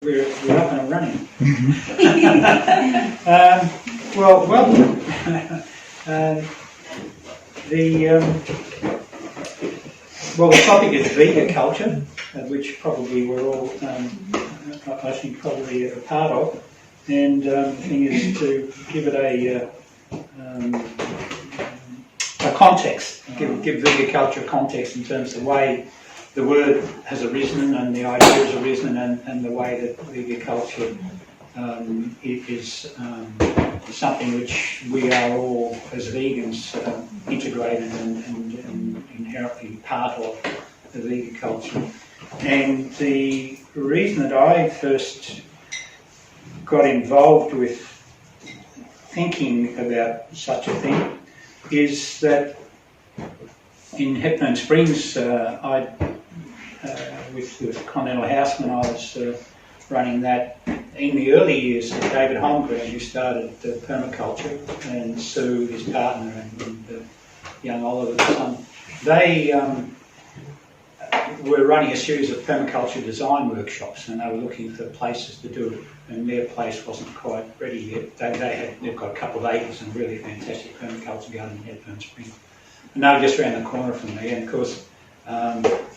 we're up and running. Well, welcome. The topic is Vegaculture, which probably we're all, I think, probably a part of. And the thing is to give it a context, give Vegaculture context in terms of the way the word has arisen and the idea has arisen, and the way that Vegaculture is something which we are all, as vegans, integrated and inherently part of the Vegaculture. And the reason that I first got involved with thinking about such a thing is that in Hepburn Springs, with Continental House, when I was running that, in the early years, David Holmgren, who started permaculture, and Sue, his partner, and young Oliver's son, they were running a series of permaculture design workshops, and they were looking for places to do it, and their place wasn't quite ready yet. They've got a couple of acres and really fantastic permaculture garden in Hepburn Springs, and they were just around the corner from me, and of course,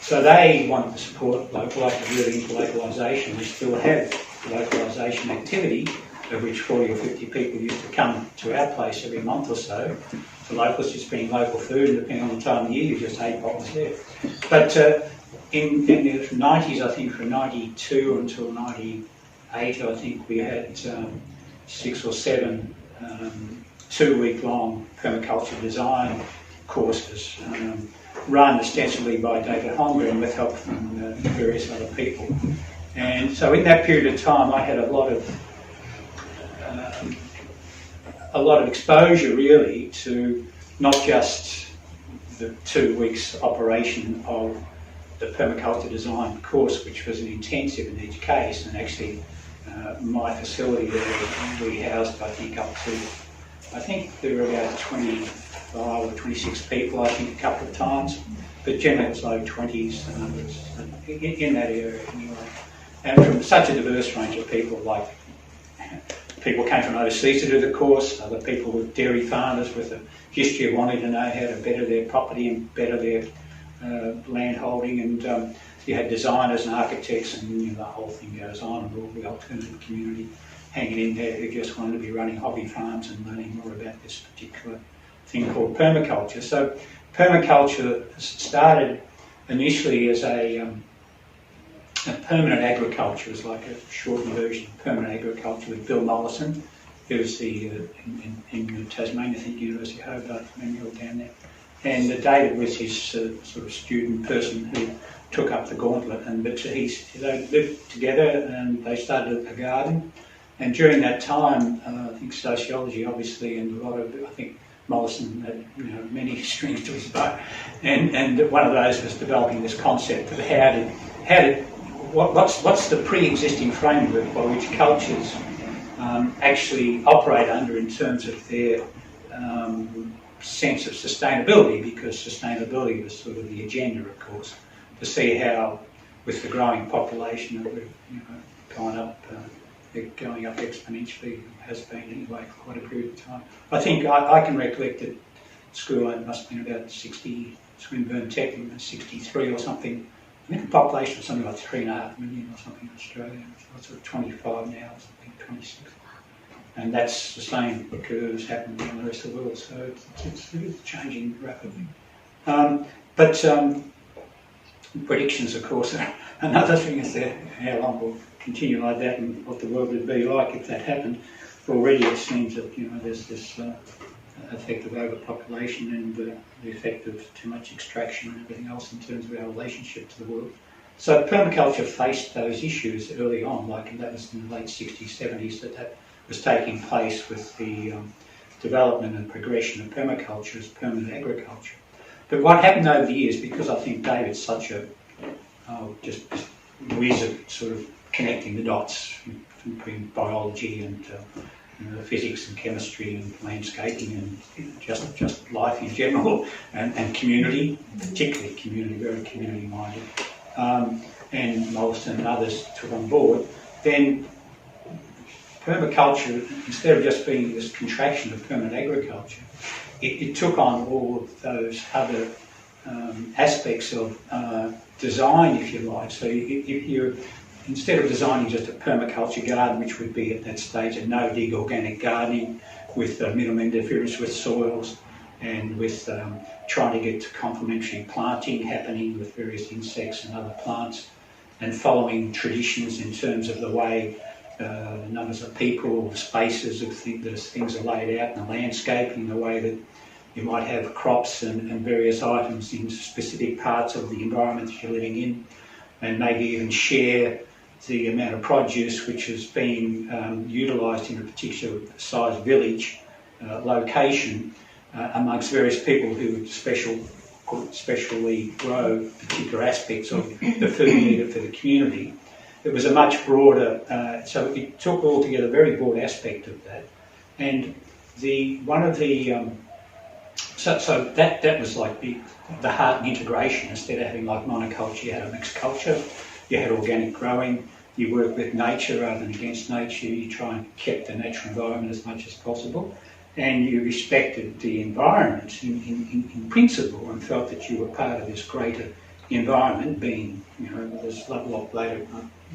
so they wanted to support really into localisation. We still have localisation activity, of which 40 or 50 people used to come to our place every month or so. The locals just bring local food, and depending on the time of year, you just ate what was there. But in the 90s, I think from 92 until 98, I think we had 6 or 7 2-week-long permaculture design courses, run ostensibly by David Holmgren with help from various other people. And so in that period of time, I had a lot of exposure really to not just the 2 weeks operation of the permaculture design course, which was an intensive in each case, and actually my facility there, we housed, I think, up to, I think there were about 25 or 26 people, I think, a couple of times, but generally it was low 20s the numbers in that area anyway. And from such a diverse range of people, like people came from overseas to do the course, other people were dairy farmers with a history of wanting to know how to better their property and better their land holding, and you had designers and architects, and the whole thing goes on, and all the alternative community hanging in there who just wanted to be running hobby farms and learning more about this particular thing called permaculture. So permaculture started initially as a permanent agriculture, is like a shortened version of permanent agriculture, with Bill Mollison, who's the in Tasmania, I think, University of Hobart Memorial down there. And David was his sort of student person who took up the gauntlet, and they lived together and they started a garden. And during that time, I think sociology, obviously, and a lot of, I think Mollison had many strings to his bow, and one of those was developing this concept of what's the pre-existing framework by which cultures actually operate under in terms of their sense of sustainability, because sustainability was sort of the agenda, of course, to see how, with the growing population that we've going up exponentially, has been anyway for quite a period of time. I think I can recollect at school, it must have been about 60, Swinburne Tech, 63 or something. I think the population was something like 3.5 million or something in Australia. It's sort of 25 now, or something, 26. And that's the same curves happening in the rest of the world, so it's changing rapidly. But predictions, of course, are another thing, is that how long we'll continue like that and what the world would be like if that happened. Already it seems that there's this effect of overpopulation and the effect of too much extraction and everything else in terms of our relationship to the world. So permaculture faced those issues early on, like that was in the late 60s, 70s, that was taking place with the development and progression of permaculture as permanent agriculture. But what happened over the years, because I think David's such a just whiz at sort of connecting the dots between biology and physics and chemistry and landscaping and just life in general, and community, particularly community, very community minded, and Mollison and others took on board. then permaculture, instead of just being this contraction of permanent agriculture, it took on all of those other aspects of design, if you like. So if you're, instead of designing just a permaculture garden, which would be at that stage a no-dig organic gardening with minimal interference with soils and with trying to get to complementary planting happening with various insects and other plants, and following traditions in terms of the way the numbers of people, the spaces of things are laid out, and the landscaping, the way that you might have crops and various items in specific parts of the environment that you're living in, and maybe even share the amount of produce which is being utilised in a particular size village location amongst various people who specially grow particular aspects of the food needed for the community. It was a much broader, so it took altogether a very broad aspect of that. And so that was like the heart and integration. Instead of having like monoculture, you had a mixed culture, you had organic growing, you work with nature rather than against nature, you try and keep the natural environment as much as possible, and you respected the environment in principle and felt that you were part of this greater environment, being, you know, there's a lot later,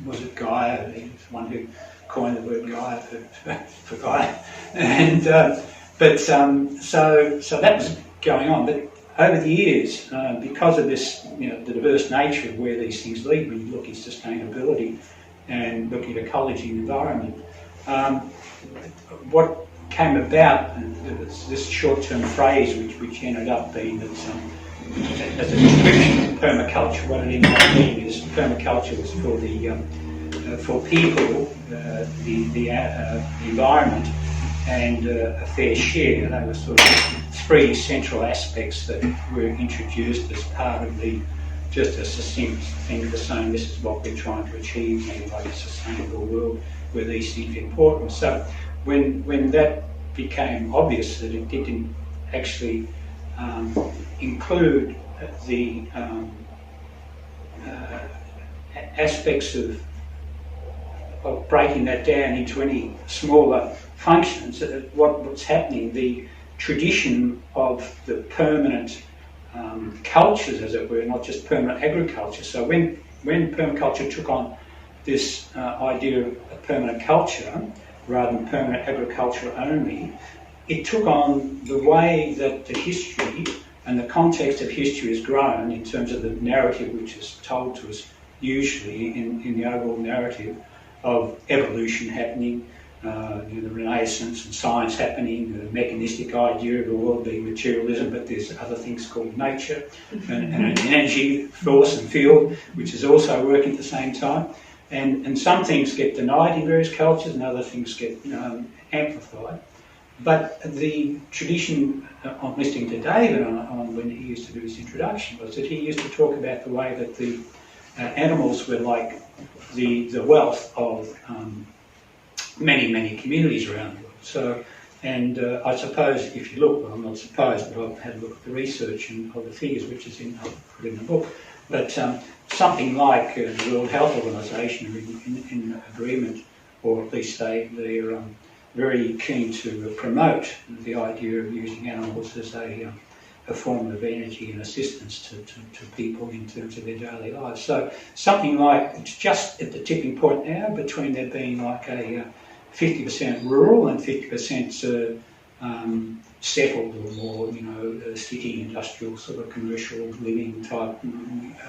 was it Gaia, the one who coined the word Gaia for Gaia, and so that was going on. But over the years, because of this, you know, the diverse nature of where these things lead, when you look at sustainability and look at ecology and environment, what came about, this short-term phrase which ended up being that as a description of permaculture, what it ended up being is permaculture was for the for people, the environment, and a fair share. They were sort of three central aspects that were introduced as part of just a succinct thing for saying this is what we're trying to achieve in like a sustainable world where these things are important. So when that became obvious that it didn't actually include the aspects of breaking that down into any smaller functions, what's happening, the tradition of the permanent cultures, as it were, not just permanent agriculture. So when permaculture took on this idea of permanent culture rather than permanent agriculture only, it took on the way that the history and the context of history has grown in terms of the narrative which is told to us usually in the overall narrative of evolution happening, the Renaissance and science happening, the mechanistic idea of the world being materialism, but there's other things called nature and an energy, force and field, which is also working at the same time. And some things get denied in various cultures and other things get amplified. But the tradition of listening to David on when he used to do his introduction was that he used to talk about the way that the animals were like the wealth of many communities around the world. So, and I suppose if you look, well, I'm not supposed, but I've had a look at the research and all the figures, which is put in the book. But something like the World Health Organization are in agreement, or at least they're very keen to promote the idea of using animals as a form of energy and assistance to people in terms of their daily lives. So something like, it's just at the tipping point now between there being like a 50% rural and 50% settled or more, city industrial sort of commercial living type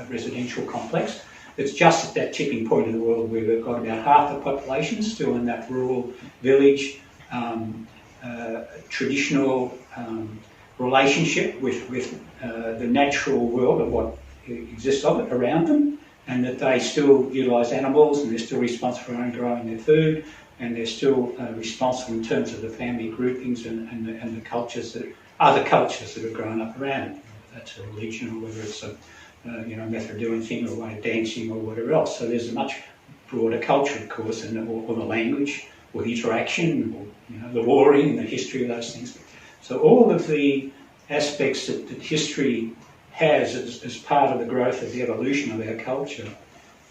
residential complex. It's just at that tipping point in the world where we've got about half the population still in that rural village, traditional relationship with the natural world of what exists of it around them, and that they still utilise animals and they're still responsible for growing their food, and they're still responsible in terms of the family groupings and the cultures other cultures that have grown up around it. Whether that's a religion or whether it's a method of doing thing or a way of dancing or whatever else. So there's a much broader culture, of course, or the language or the interaction or the warring and the history of those things. So all of the aspects that history has as part of the growth of the evolution of our culture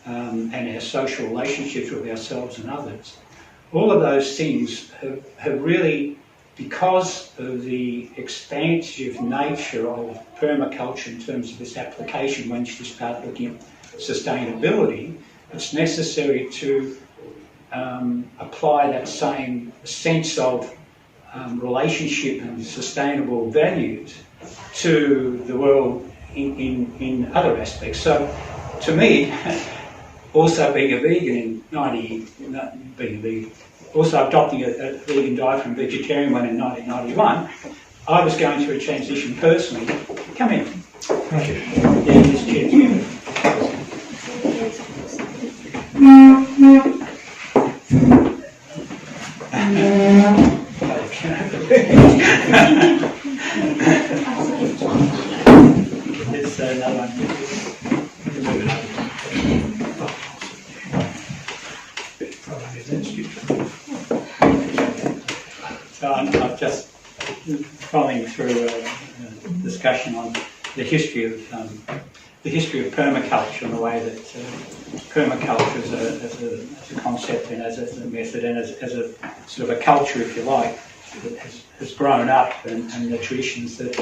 and our social relationships with ourselves and others, all of those things have really, because of the expansive nature of permaculture in terms of its application, once you start looking at sustainability, it's necessary to apply that same sense of relationship and sustainable values to the world in other aspects. So, to me, also being a vegan also adopting a vegan diet from vegetarian one in 1991, I was going through a transition personally. Come in. Thank you. Yeah, this chair. There's another one. So I'm just following through a discussion on the history of permaculture and the way that permaculture as a concept and as a method and as a sort of a culture, if you like, that has grown up, and the traditions that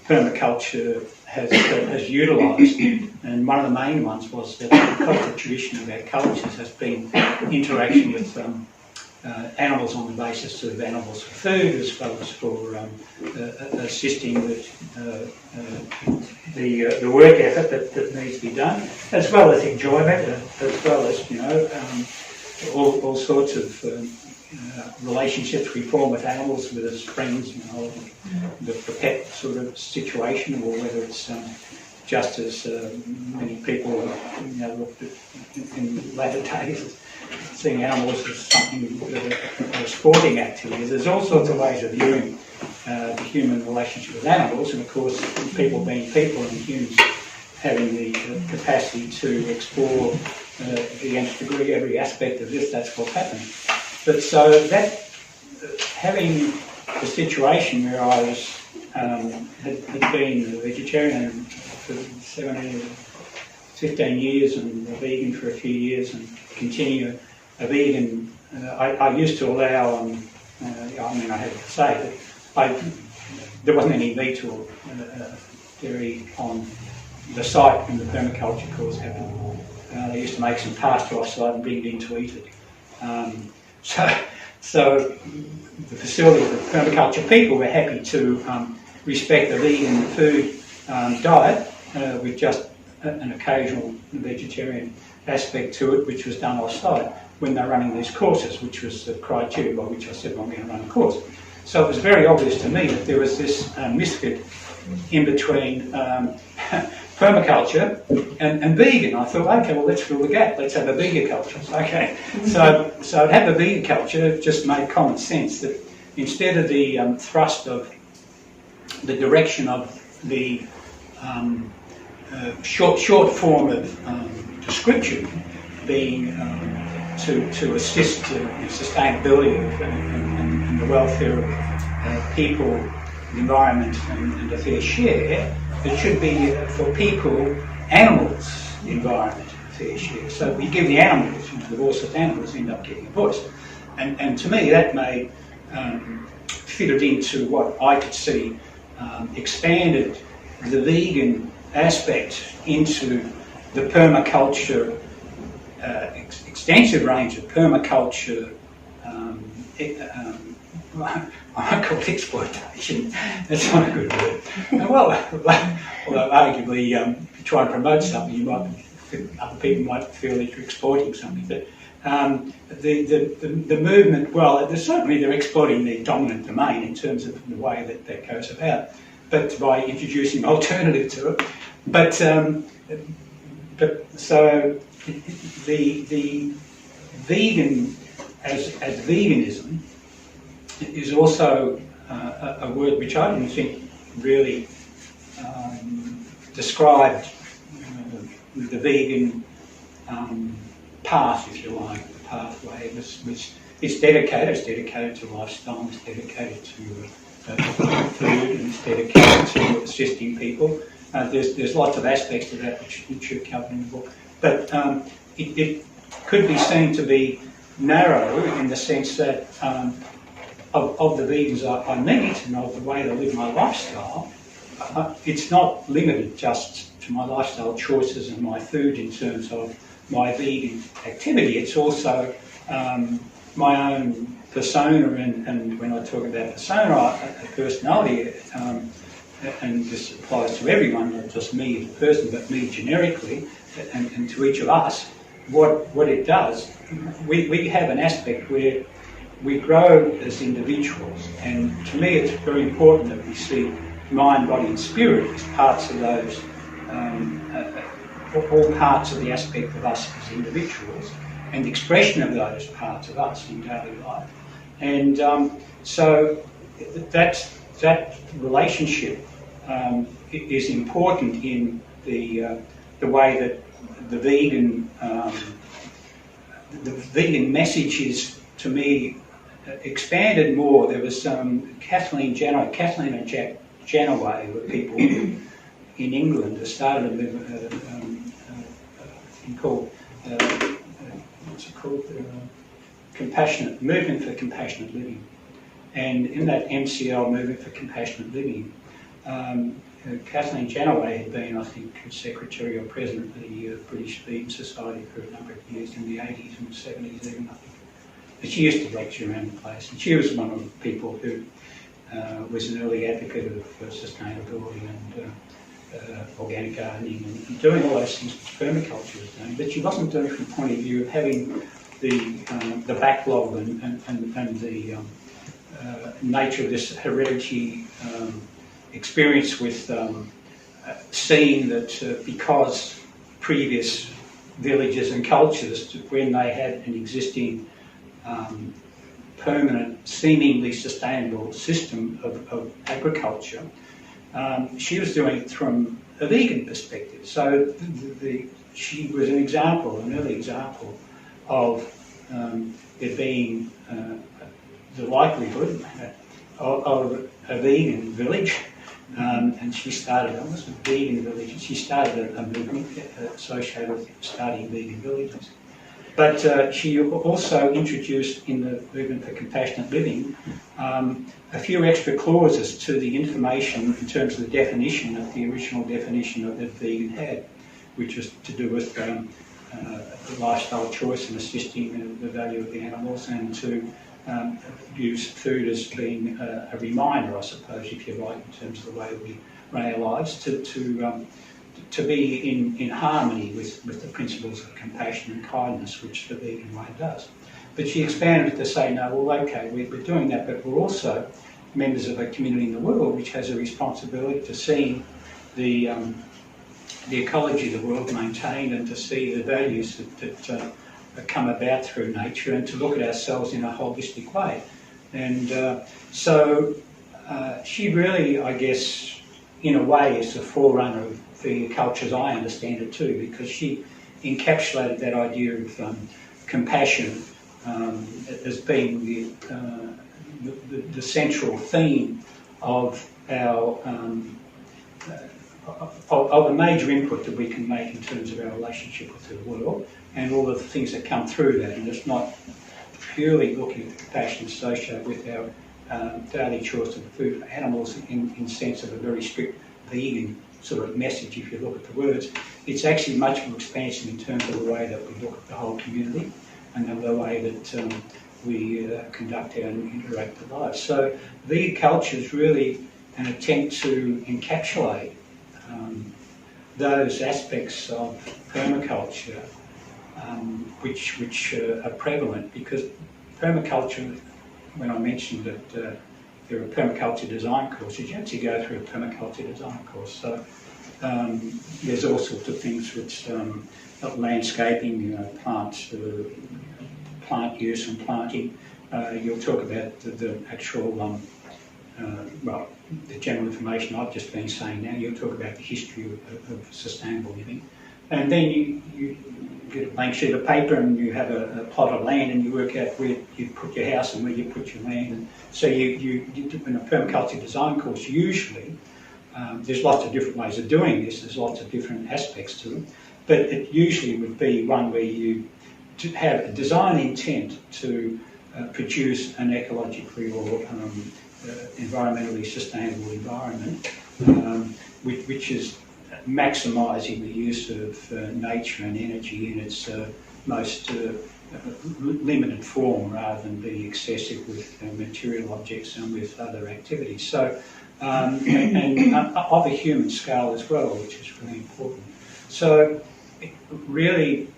permaculture has utilised. And one of the main ones was that because the tradition of our cultures has been interaction with animals on the basis of animals for food, as well as for assisting with the work effort that needs to be done, as well as enjoyment, as well as all sorts of relationships we form with animals, whether it's friends, the pet sort of situation, or whether it's just as many people in later days seeing animals as something a sporting activity. There's all sorts of ways of viewing the human relationship with animals, and of course people being people and humans having the capacity to explore the nth degree every aspect of this. That's what's happened. But so that having the situation where I was had been a vegetarian for 15 years and a vegan for a few years, and continue a vegan. I used to allow, I have to say that there wasn't any meat or dairy on the site when the permaculture course happened. They used to make some pasta offsite and bring it in to eat it. So the facility of the permaculture people were happy to respect the vegan food diet with just an occasional vegetarian aspect to it, which was done off-site when they're running these courses, which was the criteria by which I said, well, I'm going to run a course. So it was very obvious to me that there was this misfit in between permaculture and vegan. I thought, okay, well, let's fill the gap. Let's have a vegaculture. Okay, so to have a vegaculture just made common sense that instead of the thrust of the direction of the short form of description being to assist sustainability and the welfare of people, the environment, and a fair share, it should be for people, animals, the environment, a fair share. So we give the animals, the voice of animals end up getting a voice. And to me that made fitted into what I could see expanded the vegan aspect into the permaculture, extensive range of permaculture. I call it exploitation. That's not a good word. Well, although arguably, if you try and promote something, other people might feel that you're exploiting something. But the movement, well, certainly they're exploiting their dominant domain in terms of the way that goes about, but by introducing alternative to it. But so the vegan as veganism is also a word which I didn't think really described the vegan path, if you like, the pathway. It's dedicated to lifestyle, it's dedicated to food, and it's dedicated to assisting people. There's lots of aspects to that which are covered in the book. But it could be seen to be narrow in the sense that of the vegans I meet and of the way they live my lifestyle, it's not limited just to my lifestyle choices and my food in terms of my vegan activity. It's also my own persona, and when I talk about persona, a personality, and this applies to everyone, not just me as a person, but me generically, and to each of us, what it does, we have an aspect where we grow as individuals, and to me it's very important that we see mind, body and spirit as parts of those, all parts of the aspect of us as individuals, and the expression of those parts of us in daily life. And so that relationship is important in the way that the vegan message is, to me, expanded more. There was Kathleen and Jack Janaway were people in England that started a movement called Movement for Compassionate Living. And in that MCL, Movement for Compassionate Living, Kathleen Janaway had been, I think, Secretary or President of the British Vegan Society for a number of years, in the 80s and 70s even, I think. But she used to lecture around the place, and she was one of the people who was an early advocate of sustainability and organic gardening and doing all those things which permaculture was doing. But she wasn't doing it from the point of view of having the backlog and the nature of this hereditary experience with seeing that because previous villages and cultures, when they had an existing permanent, seemingly sustainable system of agriculture, she was doing it from a vegan perspective. So she was an early example of there being the likelihood of a vegan village. And she started, it was a vegan village, and she started a movement associated with starting vegan villages. But she also introduced in the Movement for Compassionate Living a few extra clauses to the information in terms of the definition of the original definition that vegan had, which was to do with the lifestyle choice and assisting the value of the animals, and to use food as being a reminder, I suppose, if you like, in terms of the way we run our lives, to be in harmony with the principles of compassion and kindness, which the vegan way does. But she expanded to say, no, well, okay, we're doing that, but we're also members of a community in the world which has a responsibility to see the ecology of the world maintained, and to see the values that come about through nature, and to look at ourselves in a holistic way. And so she really, I guess, in a way, is the forerunner of Vegaculture as I understand it too, because she encapsulated that idea of compassion as being the central theme of our of a major input that we can make in terms of our relationship with the world, and all of the things that come through that. And it's not purely looking at the compassion associated with our daily choice of food for animals in sense of a very strict vegan sort of message, if you look at the words. It's actually much more expansive in terms of the way that we look at the whole community and the way that we conduct our and interact with lives. So Vegaculture is really an attempt to encapsulate those aspects of permaculture which are prevalent, because permaculture, when I mentioned that there are permaculture design courses, you actually go through a permaculture design course. So there's all sorts of things which landscaping, plant use and planting. You'll talk about the actual the general information I've just been saying now. You'll talk about the history of sustainable living. And then you get a blank sheet of paper and you have a plot of land, and you work out where you put your house and where you put your land. And so you in a permaculture design course, usually, there's lots of different ways of doing this, there's lots of different aspects to it. but it usually would be one where you have a design intent to produce an ecologically or environmentally sustainable environment, which is maximising the use of nature and energy in its most limited form, rather than being excessive with material objects and with other activities. So, and of a human scale as well, which is really important. So, really,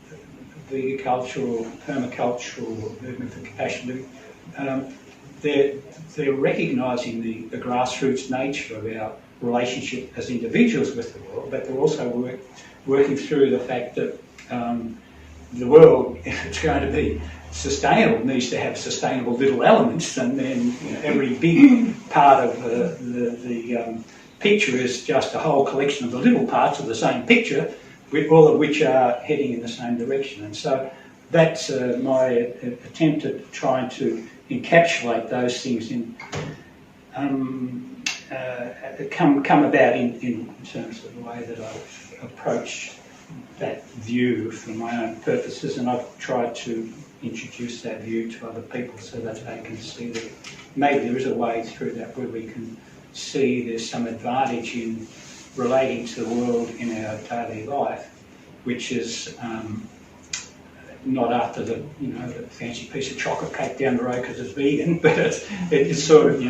vegaculture, permaculture, movement for compassion, they're recognising the grassroots nature of our relationship as individuals with the world, but they're also working through the fact that the world, if it's going to be sustainable, needs to have sustainable little elements, and then every big part of the picture is just a whole collection of the little parts of the same picture, all of which are heading in the same direction. And so that's my attempt at trying to encapsulate those things in come about in terms of the way that I've approached that view for my own purposes, and I've tried to introduce that view to other people so that they can see that maybe there is a way through that where we can see there's some advantage in relating to the world in our daily life, which is not after the the fancy piece of chocolate cake down the road because it's vegan, but it's sort of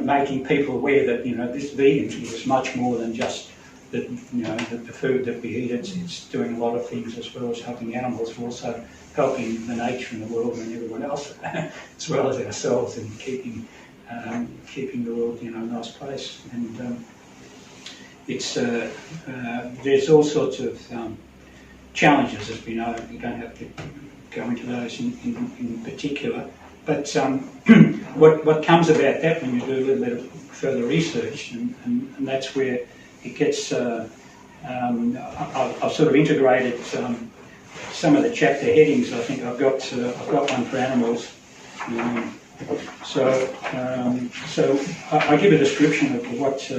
making people aware that this vegan thing is much more than just the food that we eat. It's doing a lot of things as well as helping animals, also helping the nature and the world and everyone else, as well as ourselves, and keeping the world a nice place. And it's there's all sorts of challenges, as we know. We don't have to go into those in particular, but what comes about that when you do a little bit of further research, and that's where it gets. I've sort of integrated some of the chapter headings. I think I've got one for animals. So I give a description of what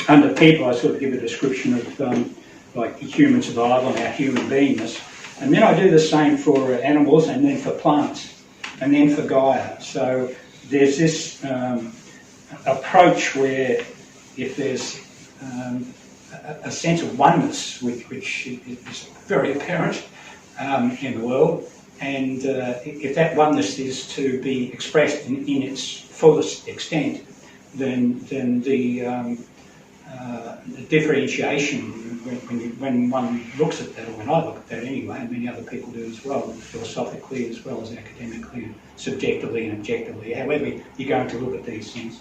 under people. I sort of give a description of like human survival and our human beingness, and then I do the same for animals, and then for plants, and then for Gaia. So there's this approach where if there's a sense of oneness, which is very apparent in the world, and if that oneness is to be expressed in its fullest extent, then the differentiation when one looks at that, or when I look at that anyway, and many other people do as well, philosophically as well as academically, and subjectively and objectively, however you're going to look at these things,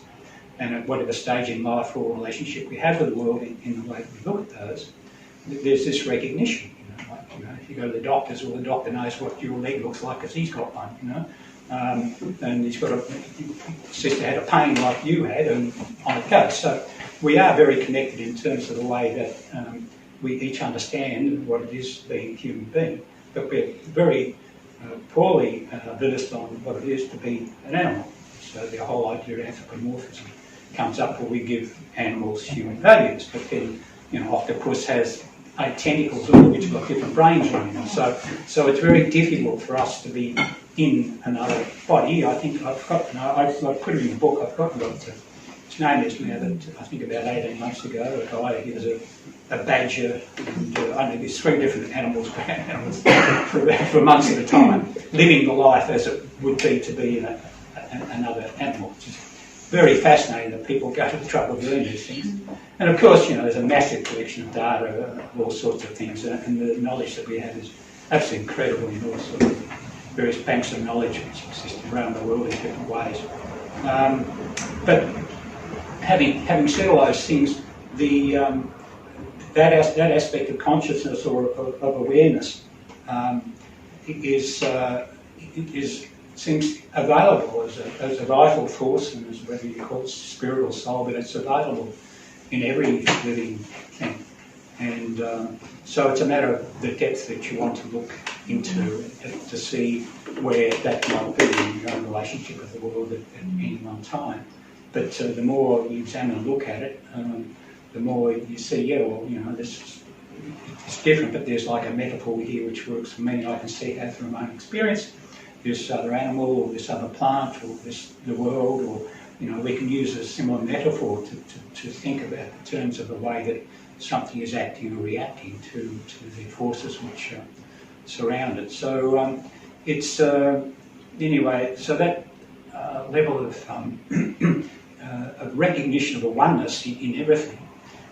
and at whatever stage in life or relationship we have with the world in the way that we look at those, there's this recognition. If you go to the doctors, well, the doctor knows what your leg looks like because he's got one, and he's got sister had a pain like you had, and on it goes. So we are very connected in terms of the way that we each understand what it is being a human being, but we're very poorly versed on what it is to be an animal. So the whole idea of anthropomorphism comes up where we give animals human values, but then octopus has 8 tentacles, all of which have got different brains running them. So it's very difficult for us to be in another body. I think I've forgotten. I put it in the book. I've forgotten what its name is now. But I think about 18 months ago, a guy, he was a badger, and I know there's 3 different animals for months at a time, living the life as it would be to be another animal, which is very fascinating that people go to the trouble of doing these things. And of course, there's a massive collection of data of all sorts of things, and the knowledge that we have is absolutely incredible in all sorts of various banks of knowledge which exist around the world in different ways. But having said all those things, that aspect of consciousness or of awareness seems available as a vital force, and as whether you call it spirit or soul, but it's available in every living thing. And so it's a matter of the depth that you want to look into to see where that might be in your own relationship with the world at any one time. But the more you examine and look at it, the more you see, this it's different, but there's like a metaphor here which works for me, and I can see how through my own experience, this other animal or this other plant or the world, or we can use a similar metaphor to think about in terms of the way that something is acting or reacting to the forces which surround it. So it's anyway. So that level of recognition of a oneness in everything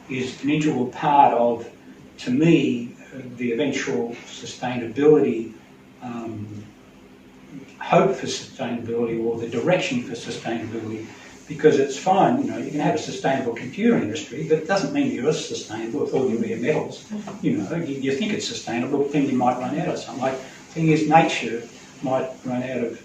is an integral part of, to me, the eventual sustainability, hope for sustainability, or the direction for sustainability. Because it's fine, you can have a sustainable computer industry, but it doesn't mean you're sustainable with all your rare metals. You think it's sustainable, but then you might run out of something. Like, the thing is, nature might run out of,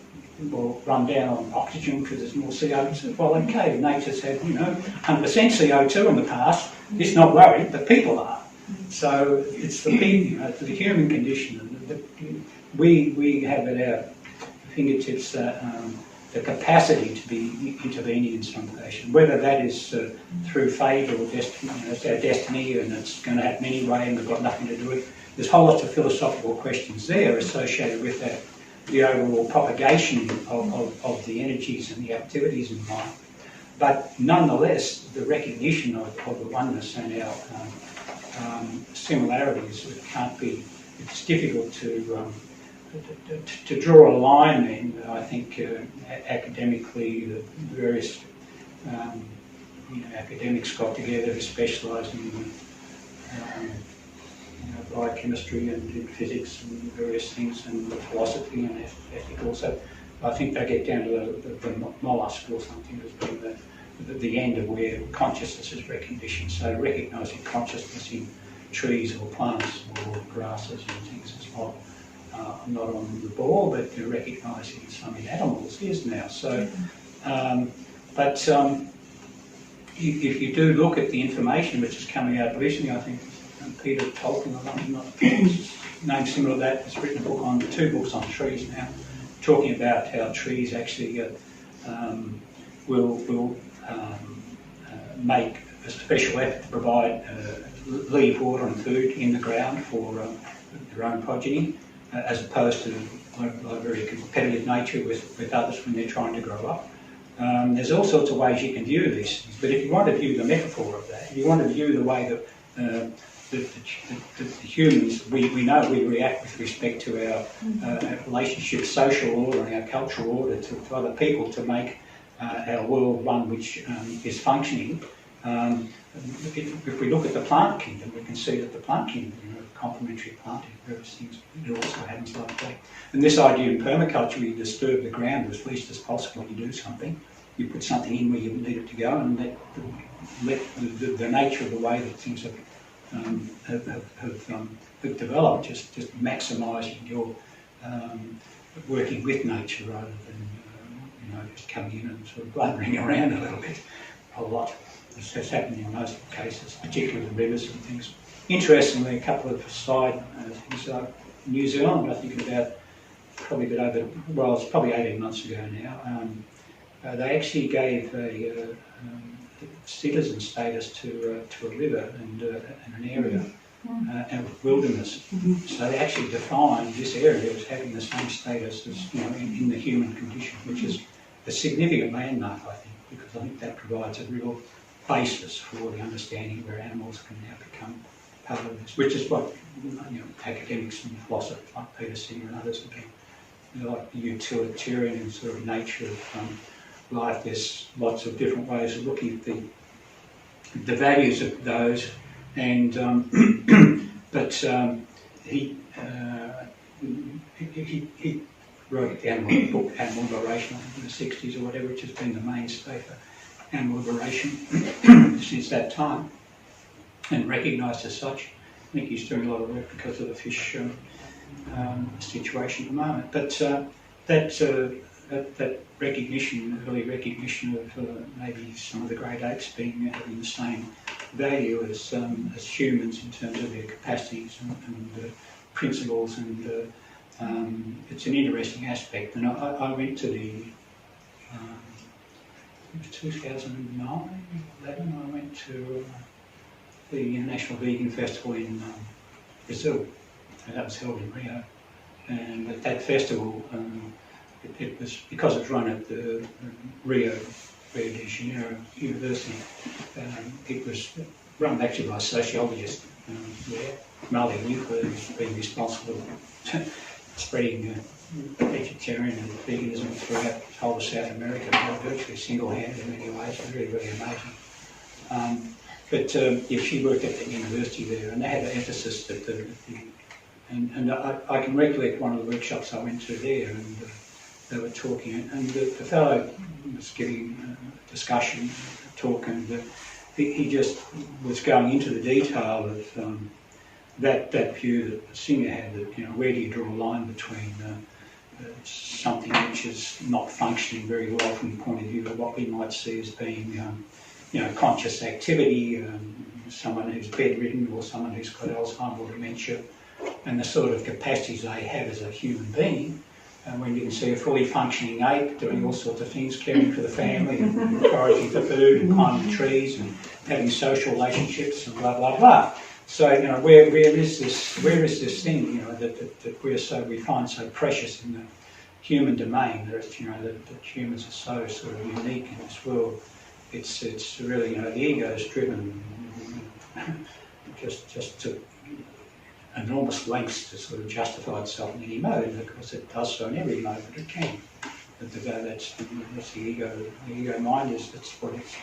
or run down on oxygen because there's more CO2. Well, okay, nature's had, 100% CO2 in the past. It's not worried, but people are. So it's the people, the human condition. We have at our fingertips the capacity to be intervening in some fashion, whether that is through fate or destiny. It's our destiny, and it's going to happen anyway, and we've got nothing to do with it. There's a whole lot of philosophical questions there associated with that, the overall propagation of the energies and the activities in life. But nonetheless, the recognition of the oneness and our similarities can't be. It's difficult to draw a line then. I think academically, the various academics got together who specialise in biochemistry and in physics and various things, and philosophy and ethical. So I think they get down to the mollusk or something as being the end of where consciousness is recognition. So recognising consciousness in trees or plants or grasses and things is not on the ball, but recognising some in animals is now. So, if you do look at the information which is coming out recently, I think Peter Tolkien, name similar to that, has written two books on trees now, talking about how trees actually will make a special effort to provide leave water and food in the ground for their own progeny, as opposed to a very competitive nature with others when they're trying to grow up. There's all sorts of ways you can view this, but if you want to view the metaphor of that, if you want to view the way that the humans, we know we react with respect to our relationship, social order and our cultural order to other people to make our world one which is functioning. If we look at the plant kingdom, we can see that the plant kingdom, complementary planting, various things, it also happens like that. And this idea in permaculture, you disturb the ground as least as possible. You do something, you put something in where you need it to go, and let the nature of the way that things have developed, just maximising your working with nature rather than just coming in and sort of blundering around a little bit, a lot. It's happening in most cases, particularly the rivers and things. Interestingly, a couple of side things. New Zealand, I think probably it's probably 18 months ago now, they actually gave a citizen status to a river and an area and wilderness. So they actually defined this area as having the same status as in the human condition, which is a significant landmark, I think, because I think that provides a real basis for the understanding where animals can now become part of this, which is what academics and philosophers like Peter Singer and others have been, like the utilitarian sort of nature of life. There's lots of different ways of looking at the values of those, and but he wrote the book Animal Liberation, I think in the 60s or whatever, which has been the mainstay for animal liberation since that time, and recognised as such. I think he's doing a lot of work because of the fish situation at the moment. But that recognition, early recognition of maybe some of the great apes having the same value as humans in terms of their capacities and principles, and it's an interesting aspect. And I went to the 2009, 11, I went to the International Vegan Festival in Brazil, and that was held in Rio. And at that festival, it was, because it's run at the Rio de Janeiro University, it was run actually by a sociologist there, Marley Euclid, who's been responsible for spreading vegetarian and veganism throughout the whole of South America, virtually single-handed in many ways. Really, really amazing. But yeah, she worked at the university there, and they had an emphasis that and I can recollect one of the workshops I went to there, and they were talking, and the fellow was giving a discussion, talk, and he just was going into the detail of that view that Singer had, that, you know, where do you draw a line between something which is not functioning very well from the point of view of what we might see as being, you know, conscious activity, someone who's bedridden or someone who's got Alzheimer's or dementia, and the sort of capacities they have as a human being. And when you can see a fully functioning ape doing all sorts of things, caring for the family and foraging for food and climbing trees and having social relationships and blah blah blah. So, you know, where is this thing, you know, that we find so precious in the human domain, that, you know, that humans are so sort of unique in this world. It's really, you know, the ego is driven just to enormous lengths to sort of justify itself in any mode, and of course it does so in every mode that it can. That's the ego. The ego mind that's what its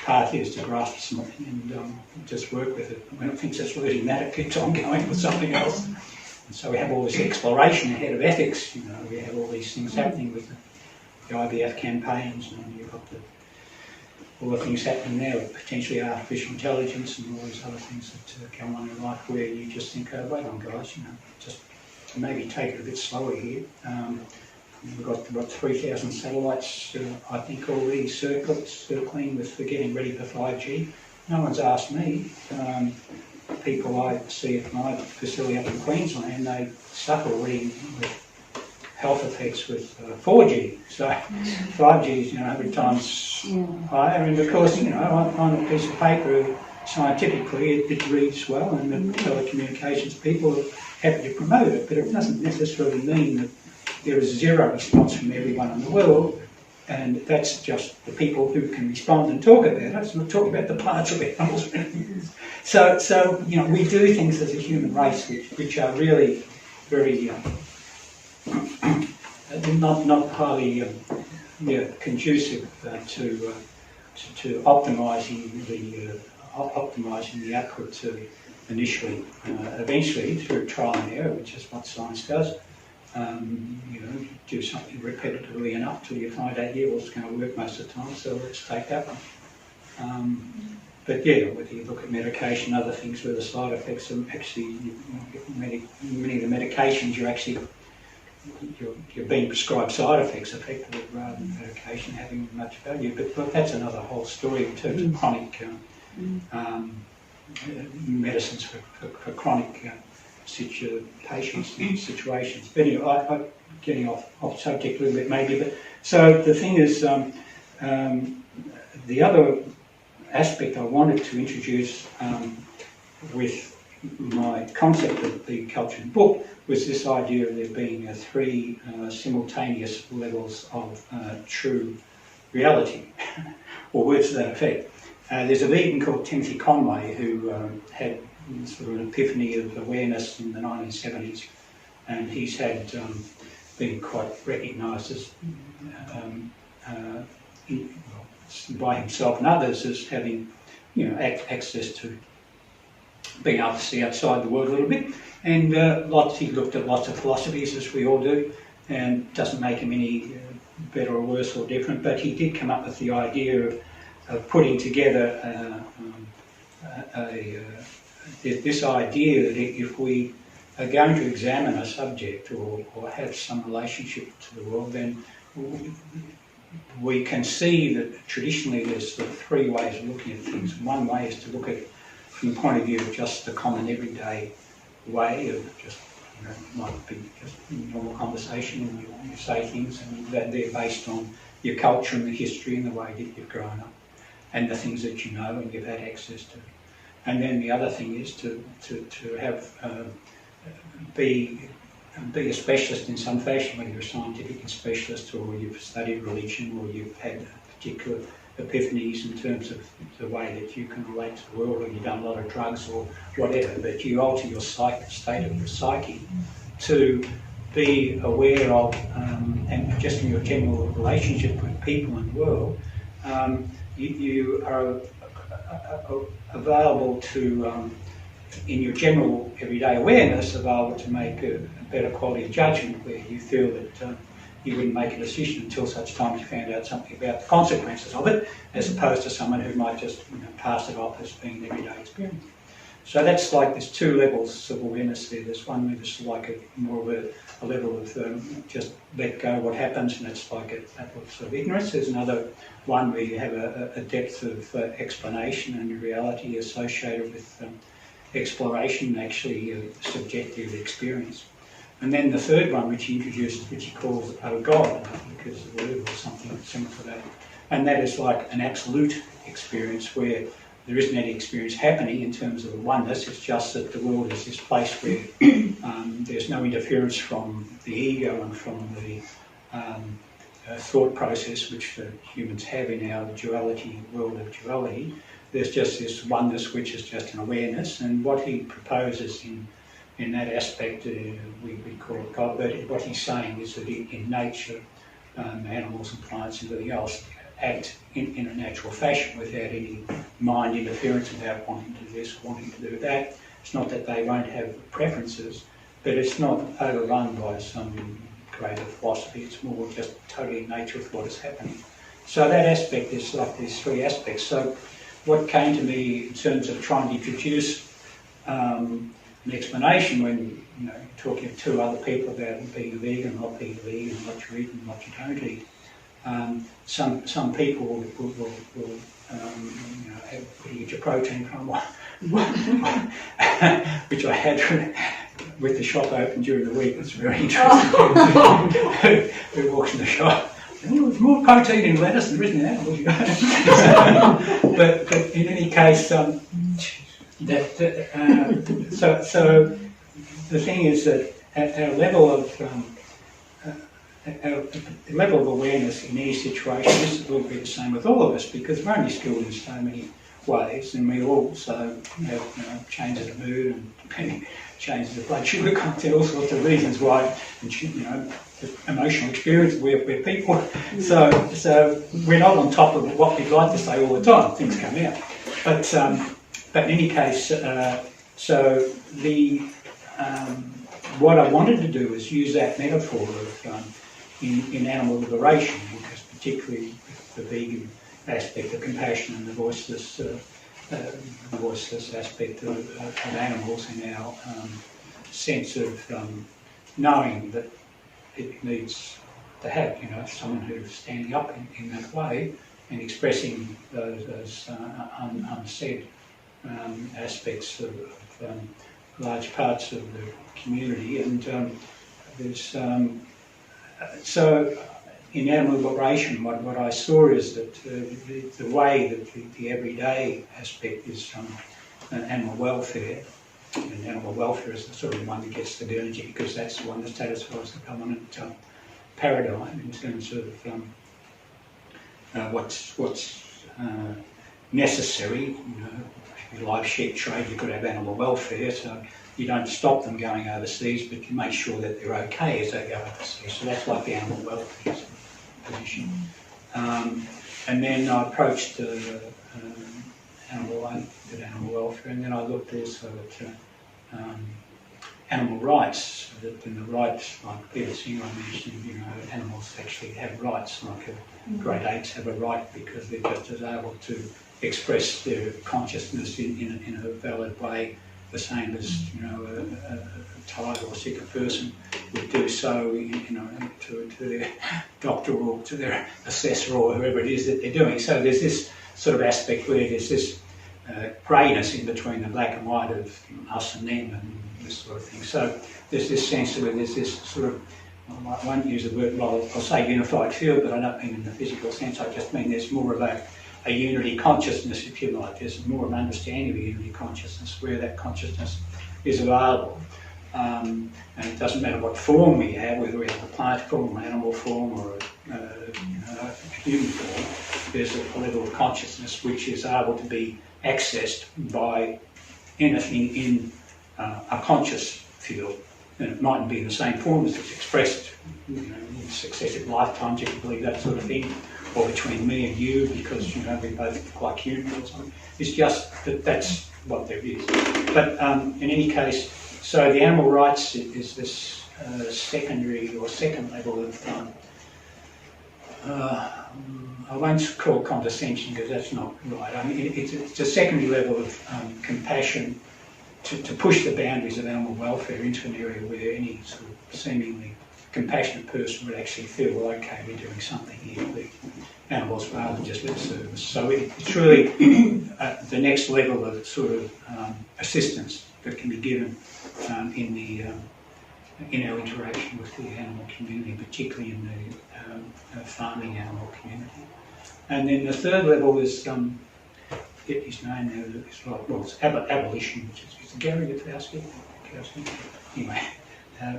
path is, to grasp something and just work with it. When it thinks it's losing that, it keeps on going with something else. And so we have all this exploration ahead of ethics. You know, we have all these things happening with the IVF campaigns, and you've got all the things happening there with potentially artificial intelligence and all these other things that go on in life, where you just think, oh, wait on, guys, you know, just maybe take it a bit slower here. We've got 3,000 satellites, I think, already circling with getting ready for 5G. No one's asked me. People I see at my facility up in Queensland, they suffer already with health effects with 4G. So 5G is, you know, 100 times higher. And of course, you know, on a piece of paper, scientifically it reads well, and the telecommunications people are happy to promote it, but it doesn't necessarily mean that there is zero response from everyone in the world, and that's just the people who can respond and talk about it. So we'll talk about the parts of it. So you know, we do things as a human race which are really very not highly conducive to optimising the output initially. Eventually, through trial and error, which is what science does. You know, do something repetitively enough till you find out, yeah, well, it's going to work most of the time, so let's take that one. But yeah, whether you look at medication, other things where the side effects are actually, you know, many of the medications you're being prescribed side effects effectively rather than medication having much value. But that's another whole story in terms of chronic medicines for chronic patients and situations. But anyway, I'm getting off subject a little bit maybe. But so the thing is, the other aspect I wanted to introduce with my concept of Vegaculture book was this idea of there being three simultaneous levels of true reality, or words to that effect. There's a vegan called Timothy Conway who had sort of an epiphany of awareness in the 1970s, and he's had been quite recognised as by himself and others as having, you know, access to being able to see outside the world a little bit. And he looked at lots of philosophies, as we all do, and doesn't make him any better or worse or different, but he did come up with the idea of putting together this idea that if we are going to examine a subject or have some relationship to the world, then we can see that traditionally there's sort of three ways of looking at things. One way is to look at from the point of view of just the common everyday way of just, you know, might be just normal conversation, and you say things and that they're based on your culture and the history and the way that you've grown up and the things that you know and you've had access to. And then the other thing is to have be a specialist in some fashion, whether you're a scientific specialist or you've studied religion or you've had particular epiphanies in terms of the way that you can relate to the world, or you've done a lot of drugs or whatever, but you alter your state of your psyche to be aware of, and just in your general relationship with people and the world, you are available to, in your general everyday awareness, available to make a better quality of judgment, where you feel that you wouldn't make a decision until such time you found out something about the consequences of it, as opposed to someone who might just pass it off as being an everyday experience. So that's like, there's two levels of awareness there. There's one where it's like more of a level of just let go what happens, and it's like a level of sort of ignorance. There's another one where you have a depth of explanation and reality associated with exploration, actually subjective experience. And then the third one, which he introduces, which he calls God, because of the word or something similar to that. And that is like an absolute experience where there isn't any experience happening in terms of the oneness. It's just that the world is this place where there's no interference from the ego and from the thought process which humans have in our duality, world of duality. There's just this oneness which is just an awareness, and what he proposes in that aspect, we call it God, but what he's saying is that in nature, animals and plants and everything else act in a natural fashion without any mind interference about wanting to do this, wanting to do that. It's not that they won't have preferences, but it's not overrun by some greater philosophy. It's more just totally in nature of what is happening. So that aspect is like these three aspects. So what came to me in terms of trying to introduce an explanation when talking to two other people about being a vegan, not being a vegan, what you eat and what you don't eat. Some people will have, where do you get your protein from? Which I had with the shop open during the week. It's very interesting. Who walks in the shop? Oh, there's more protein in lettuce than there is in animals. But in any case, so the thing is that at our level of awareness in any situation, this will be the same with all of us, because we're only skilled in so many ways, and we also have changes of mood and changes of blood sugar content, all sorts of reasons why, and emotional experience. We're people, so we're not on top of what we'd like to say all the time. Things come out, but in any case, so the what I wanted to do is use that metaphor of in animal liberation, because particularly with the vegan aspect of compassion and the voiceless aspect of animals, in our sense of knowing that it needs to have, someone who's standing up in that way and expressing those unsaid aspects of large parts of the community. And there's so in animal liberation, what I saw is that the way that the everyday aspect is animal welfare, and animal welfare is the sort of one that gets the energy, because that's the one that satisfies the dominant paradigm in terms of what's necessary. If you like sheep trade, you've got to have animal welfare, so you don't stop them going overseas, but you make sure that they're okay as they go overseas. So that's like the animal welfare position. And then I approached animal welfare, and then I looked also at animal rights. So that in the rights, like Peter Singer mentioned, animals actually have rights, like great apes have a right because they're just as able to express their consciousness in a valid way, the same as a tired or sick person would do so, to their doctor or to their assessor or whoever it is that they're doing. So there's this sort of aspect where there's this greyness in between the black and white of us and them and this sort of thing. So there's this sense where there's this sort of, I won't use the word, well, I'll say unified field, but I don't mean in the physical sense. I just mean there's more of a a unity consciousness, if you like. There's more of an understanding of a unity consciousness where that consciousness is available. And it doesn't matter what form we have, whether we have a plant form, animal form, or a human form. There's a level of consciousness which is able to be accessed by anything in a conscious field. And it mightn't be in the same form as it's expressed, in successive lifetimes, if you believe that sort of thing, or between me and you, because we both look like humans or something. It's just that that's what there is. But in any case, so the animal rights is this secondary or second level of, I won't call it condescension because that's not right. I mean, it's a secondary level of compassion to push the boundaries of animal welfare into an area where any sort of seemingly compassionate person would actually feel, well, okay, we're doing something here for the animals rather than just lip service. So it's really the next level of sort of assistance that can be given in our interaction with the animal community, particularly in the farming animal community. And then the third level is, get his name now, it's abolition, which is Gary Gafowski. Anyway,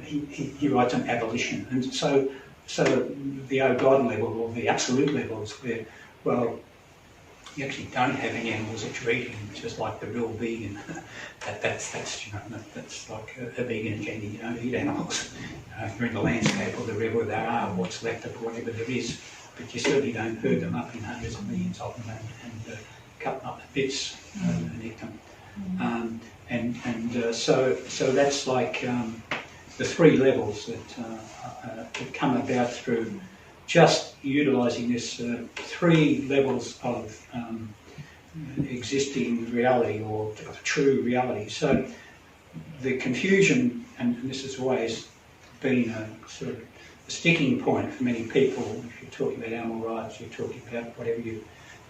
he writes on abolition. And so the oh God level, or the absolute levels where, well, you actually don't have any animals that you're eating, just like the real vegan. That's like a vegan agenda. You don't eat animals. You're in the landscape or the river there are, what's left of whatever there is, but you certainly don't herd them up in hundreds of millions of them and cut them up to bits and eat them. So that's like the three levels that come about through just utilising this three levels of existing reality or of true reality. So the confusion, and this has always been a sort of a sticking point for many people. If you're talking about animal rights, you're talking about whatever you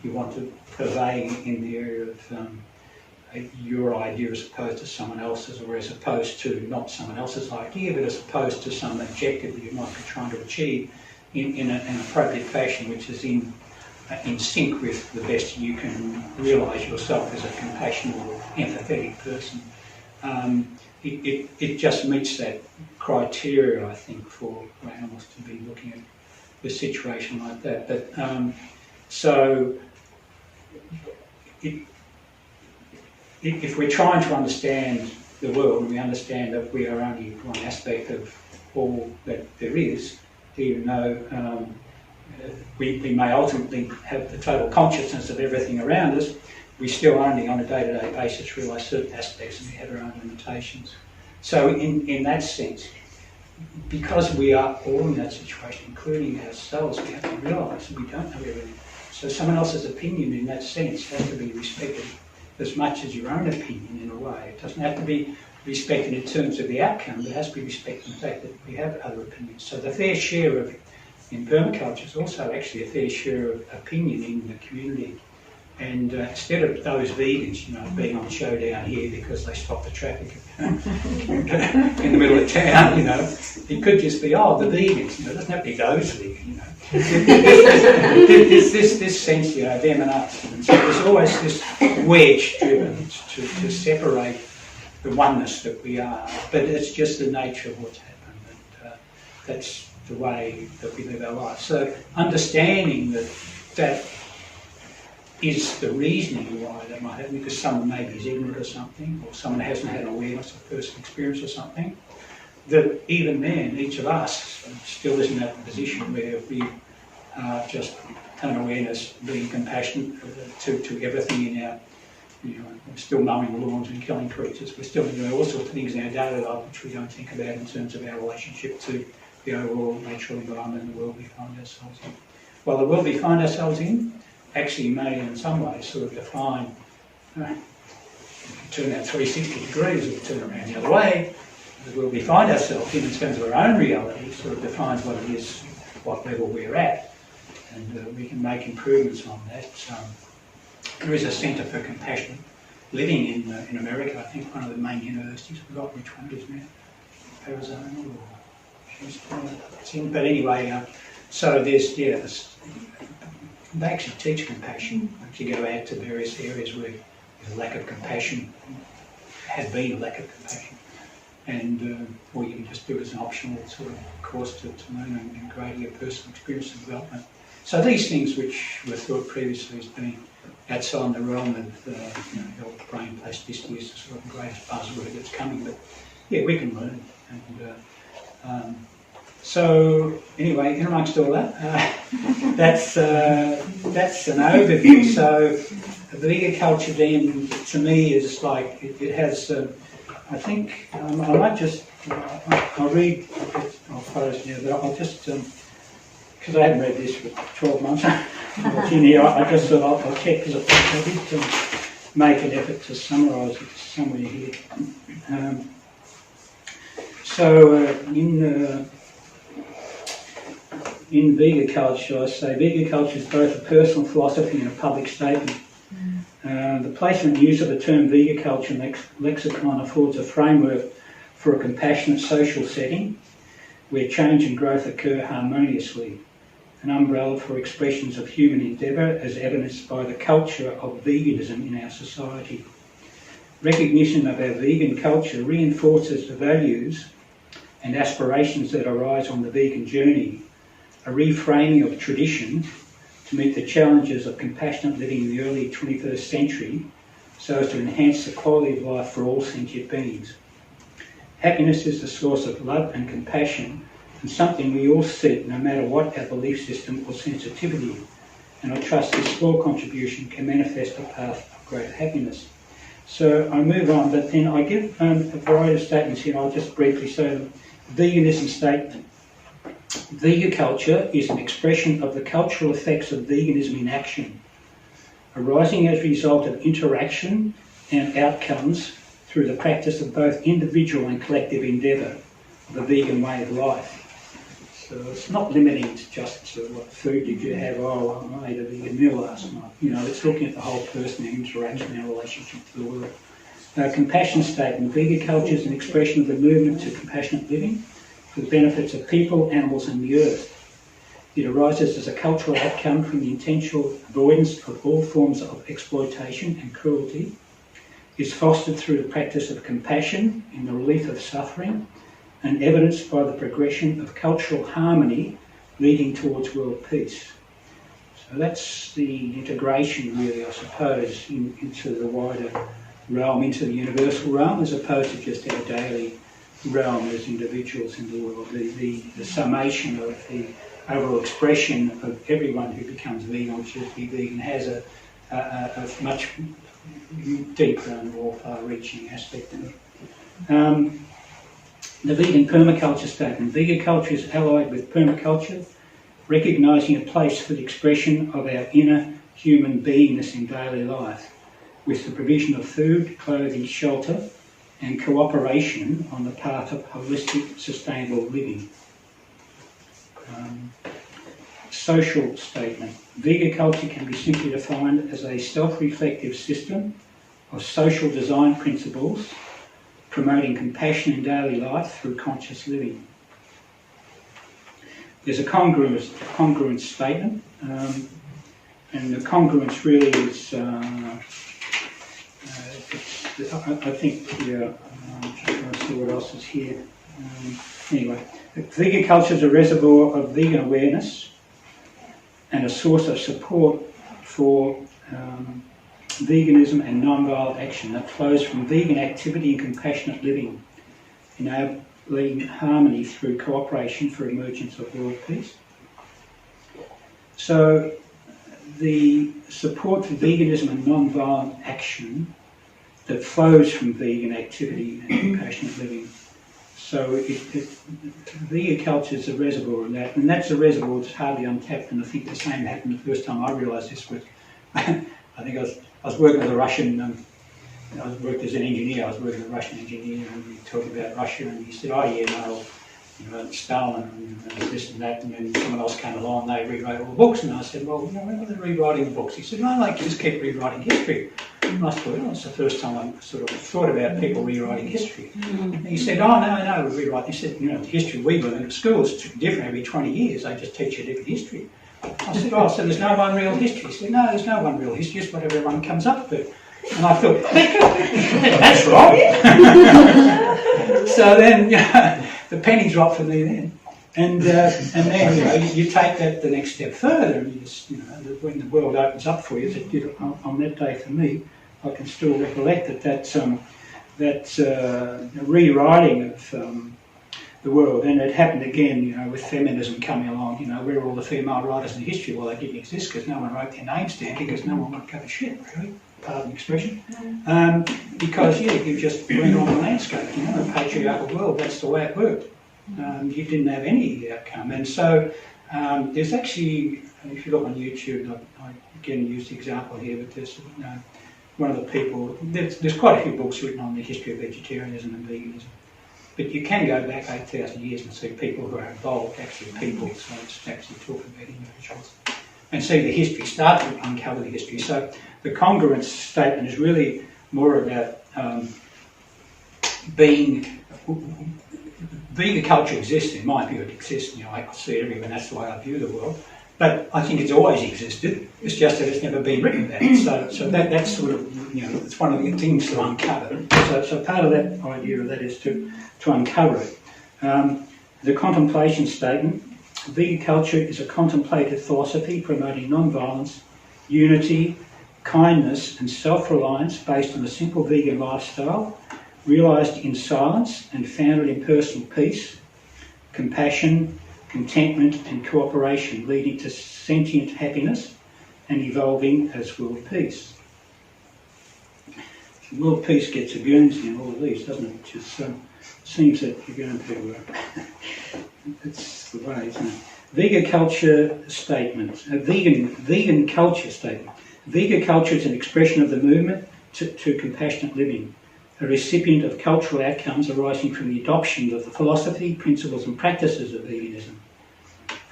want to purvey in the area of your idea as opposed to someone else's, or as opposed to not someone else's idea, but as opposed to some objective that you might be trying to achieve in an appropriate fashion, which is in sync with the best you can realise yourself as a compassionate or empathetic person. It just meets that criteria, I think, for animals to be looking at the situation like that. But if we're trying to understand the world, and we understand that we are only one aspect of all that there is, even though we may ultimately have the total consciousness of everything around us, we still only on a day-to-day basis realise certain aspects, and we have our own limitations. So in that sense, because we are all in that situation, including ourselves, we have to realise that we don't know everything. So someone else's opinion in that sense has to be respected as much as your own opinion in a way. It doesn't have to be respected in terms of the outcome, but it has to be respected in the fact that we have other opinions. So the fair share in permaculture is also actually a fair share of opinion in the community. And instead of those vegans, being on show down here because they stop the traffic in the middle of town, it could just be, the vegans, it doesn't have to be those vegans, There's this sense, them and us. And so there's always this wedge driven to separate the oneness that we are. But it's just the nature of what's happened. And that's the way that we live our life. So understanding that is the reasoning why that might happen, because someone maybe is ignorant or something, or someone hasn't had an awareness of personal experience or something, that even then, each of us still isn't at the position where we are just an awareness, being compassionate to everything in our, we're still mowing the lawns and killing creatures, we're still doing all sorts of things in our daily life which we don't think about in terms of our relationship to the overall natural environment and the world we find ourselves in. Well, the world we find ourselves in actually may in some ways sort of define, turn that 360 degrees or turn around the other way, the world we find ourselves in terms of our own reality sort of defines what it is, what level we're at, and we can make improvements on that. There is a Centre for Compassionate Living in America, I think one of the main universities, I've forgotten which one it is now, Arizona or Houston, but anyway, so there's they actually teach compassion. If you go out to various areas where there's a lack of compassion, has been a lack of compassion, and or you can just do it as an optional sort of course to learn and grade your personal experience and development. So these things which were thought previously as being outside the realm of health, brain plasticity is the sort of greatest buzzword that's coming, but yeah, we can learn. And so anyway, in amongst all that, that's an overview. So Vegaculture then, to me, is like it has. I think I might just I'll read. I'll close now, but I'll just because I haven't read this for 12 months. In here, I just thought I'll check because I did make an effort to summarise it somewhere here. In Vegaculture, I say Vegaculture is both a personal philosophy and a public statement. The placement and use of the term Vegaculture in lexicon affords a framework for a compassionate social setting where change and growth occur harmoniously, an umbrella for expressions of human endeavour as evidenced by the culture of veganism in our society. Recognition of our vegan culture reinforces the values and aspirations that arise on the vegan journey, a reframing of tradition to meet the challenges of compassionate living in the early 21st century so as to enhance the quality of life for all sentient beings. Happiness is the source of love and compassion and something we all seek no matter what our belief system or sensitivity, and I trust this small contribution can manifest a path of greater happiness. So I move on, but then I give a variety of statements here. I'll just briefly say them. Veganism statement. Vegaculture is an expression of the cultural effects of veganism in action, arising as a result of interaction and outcomes through the practice of both individual and collective endeavour of a vegan way of life. So it's not limiting to just to what food did you have? Oh, I ate a vegan meal last night. It's looking at the whole person, our interaction, our relationship to the world. Compassion statement. Vegaculture is an expression of the movement to compassionate living for the benefits of people, animals and the earth. It arises as a cultural outcome from the intentional avoidance of all forms of exploitation and cruelty. It is fostered through the practice of compassion in the relief of suffering and evidenced by the progression of cultural harmony leading towards world peace. So that's the integration really, I suppose, into the wider realm, into the universal realm, as opposed to just our daily realm as individuals in the world. The summation of the overall expression of everyone who becomes vegan or chooses to be vegan has a much deeper and more far-reaching aspect in it. The vegan permaculture statement. Vegaculture is allied with permaculture, recognising a place for the expression of our inner human beingness in daily life, with the provision of food, clothing, shelter, and cooperation on the path of holistic, sustainable living. Social statement. Vegaculture can be simply defined as a self-reflective system of social design principles promoting compassion in daily life through conscious living. There's a congruence statement, and the congruence really is, I think, I'm just trying to see what else is here. Anyway, Vegaculture is a reservoir of vegan awareness and a source of support for veganism and non-violent action that flows from vegan activity and compassionate living, enabling harmony through cooperation for emergence of world peace. So the support for veganism and non-violent action that flows from vegan activity and compassionate living. So Vegaculture is a reservoir of that, and that's a reservoir that's hardly untapped, and I think the same happened the first time I realised this was, I think I was working with a Russian, I worked as an engineer, I was working with a Russian engineer, and we talked about Russia, and he said, oh yeah, no, Stalin and this and that, and then someone else came along, they rewrote all the books, and I said, well, when are they rewriting the books? He said, no, they just keep rewriting history. And I thought, well, that's the first time I sort of thought about people rewriting history. And he said, oh, no, we rewrite. He said, the history we learn at school is different every 20 years. They just teach you a different history. I said, oh, so there's no one real history? He said, no, there's no one real history, it's whatever everyone comes up with. And I thought, that's wrong. So then, the penny dropped for me then. And then, you take that the next step further, and you just, when the world opens up for you, on that day for me, I can still recollect that rewriting of the world, and it happened again, with feminism coming along. Where are all the female writers in history? Well, they didn't exist because no one wrote their names down because no one would give a shit, really. Pardon the expression. Because you just went on the landscape. A patriarchal world. That's the way it worked. You didn't have any outcome, and so there's actually, if you look on YouTube, I again use the example here, but there's one of the people. There's quite a few books written on the history of vegetarianism and veganism. But you can go back 8,000 years and see people who are involved, actually people, so it's actually talking about individuals. And see the history, start to uncover the history. So the congruence statement is really more about Vegaculture exists, in my view it exists, I see it everywhere, and that's the way I view the world. But I think it's always existed, it's just that it's never been written about. So that's sort of, it's one of the things to uncover. So part of that idea of that is to uncover it. The contemplation statement, Vegaculture is a contemplative philosophy promoting non-violence, unity, kindness and self-reliance based on a simple vegan lifestyle, realised in silence and founded in personal peace, compassion, contentment and cooperation, leading to sentient happiness and evolving as world peace. World peace gets a Guernsey in all of these, doesn't it? It just seems that you're going to... it's the way, isn't it? Vegaculture statement, a vegan culture statement. Vegaculture is an expression of the movement to compassionate living, a recipient of cultural outcomes arising from the adoption of the philosophy, principles and practices of veganism.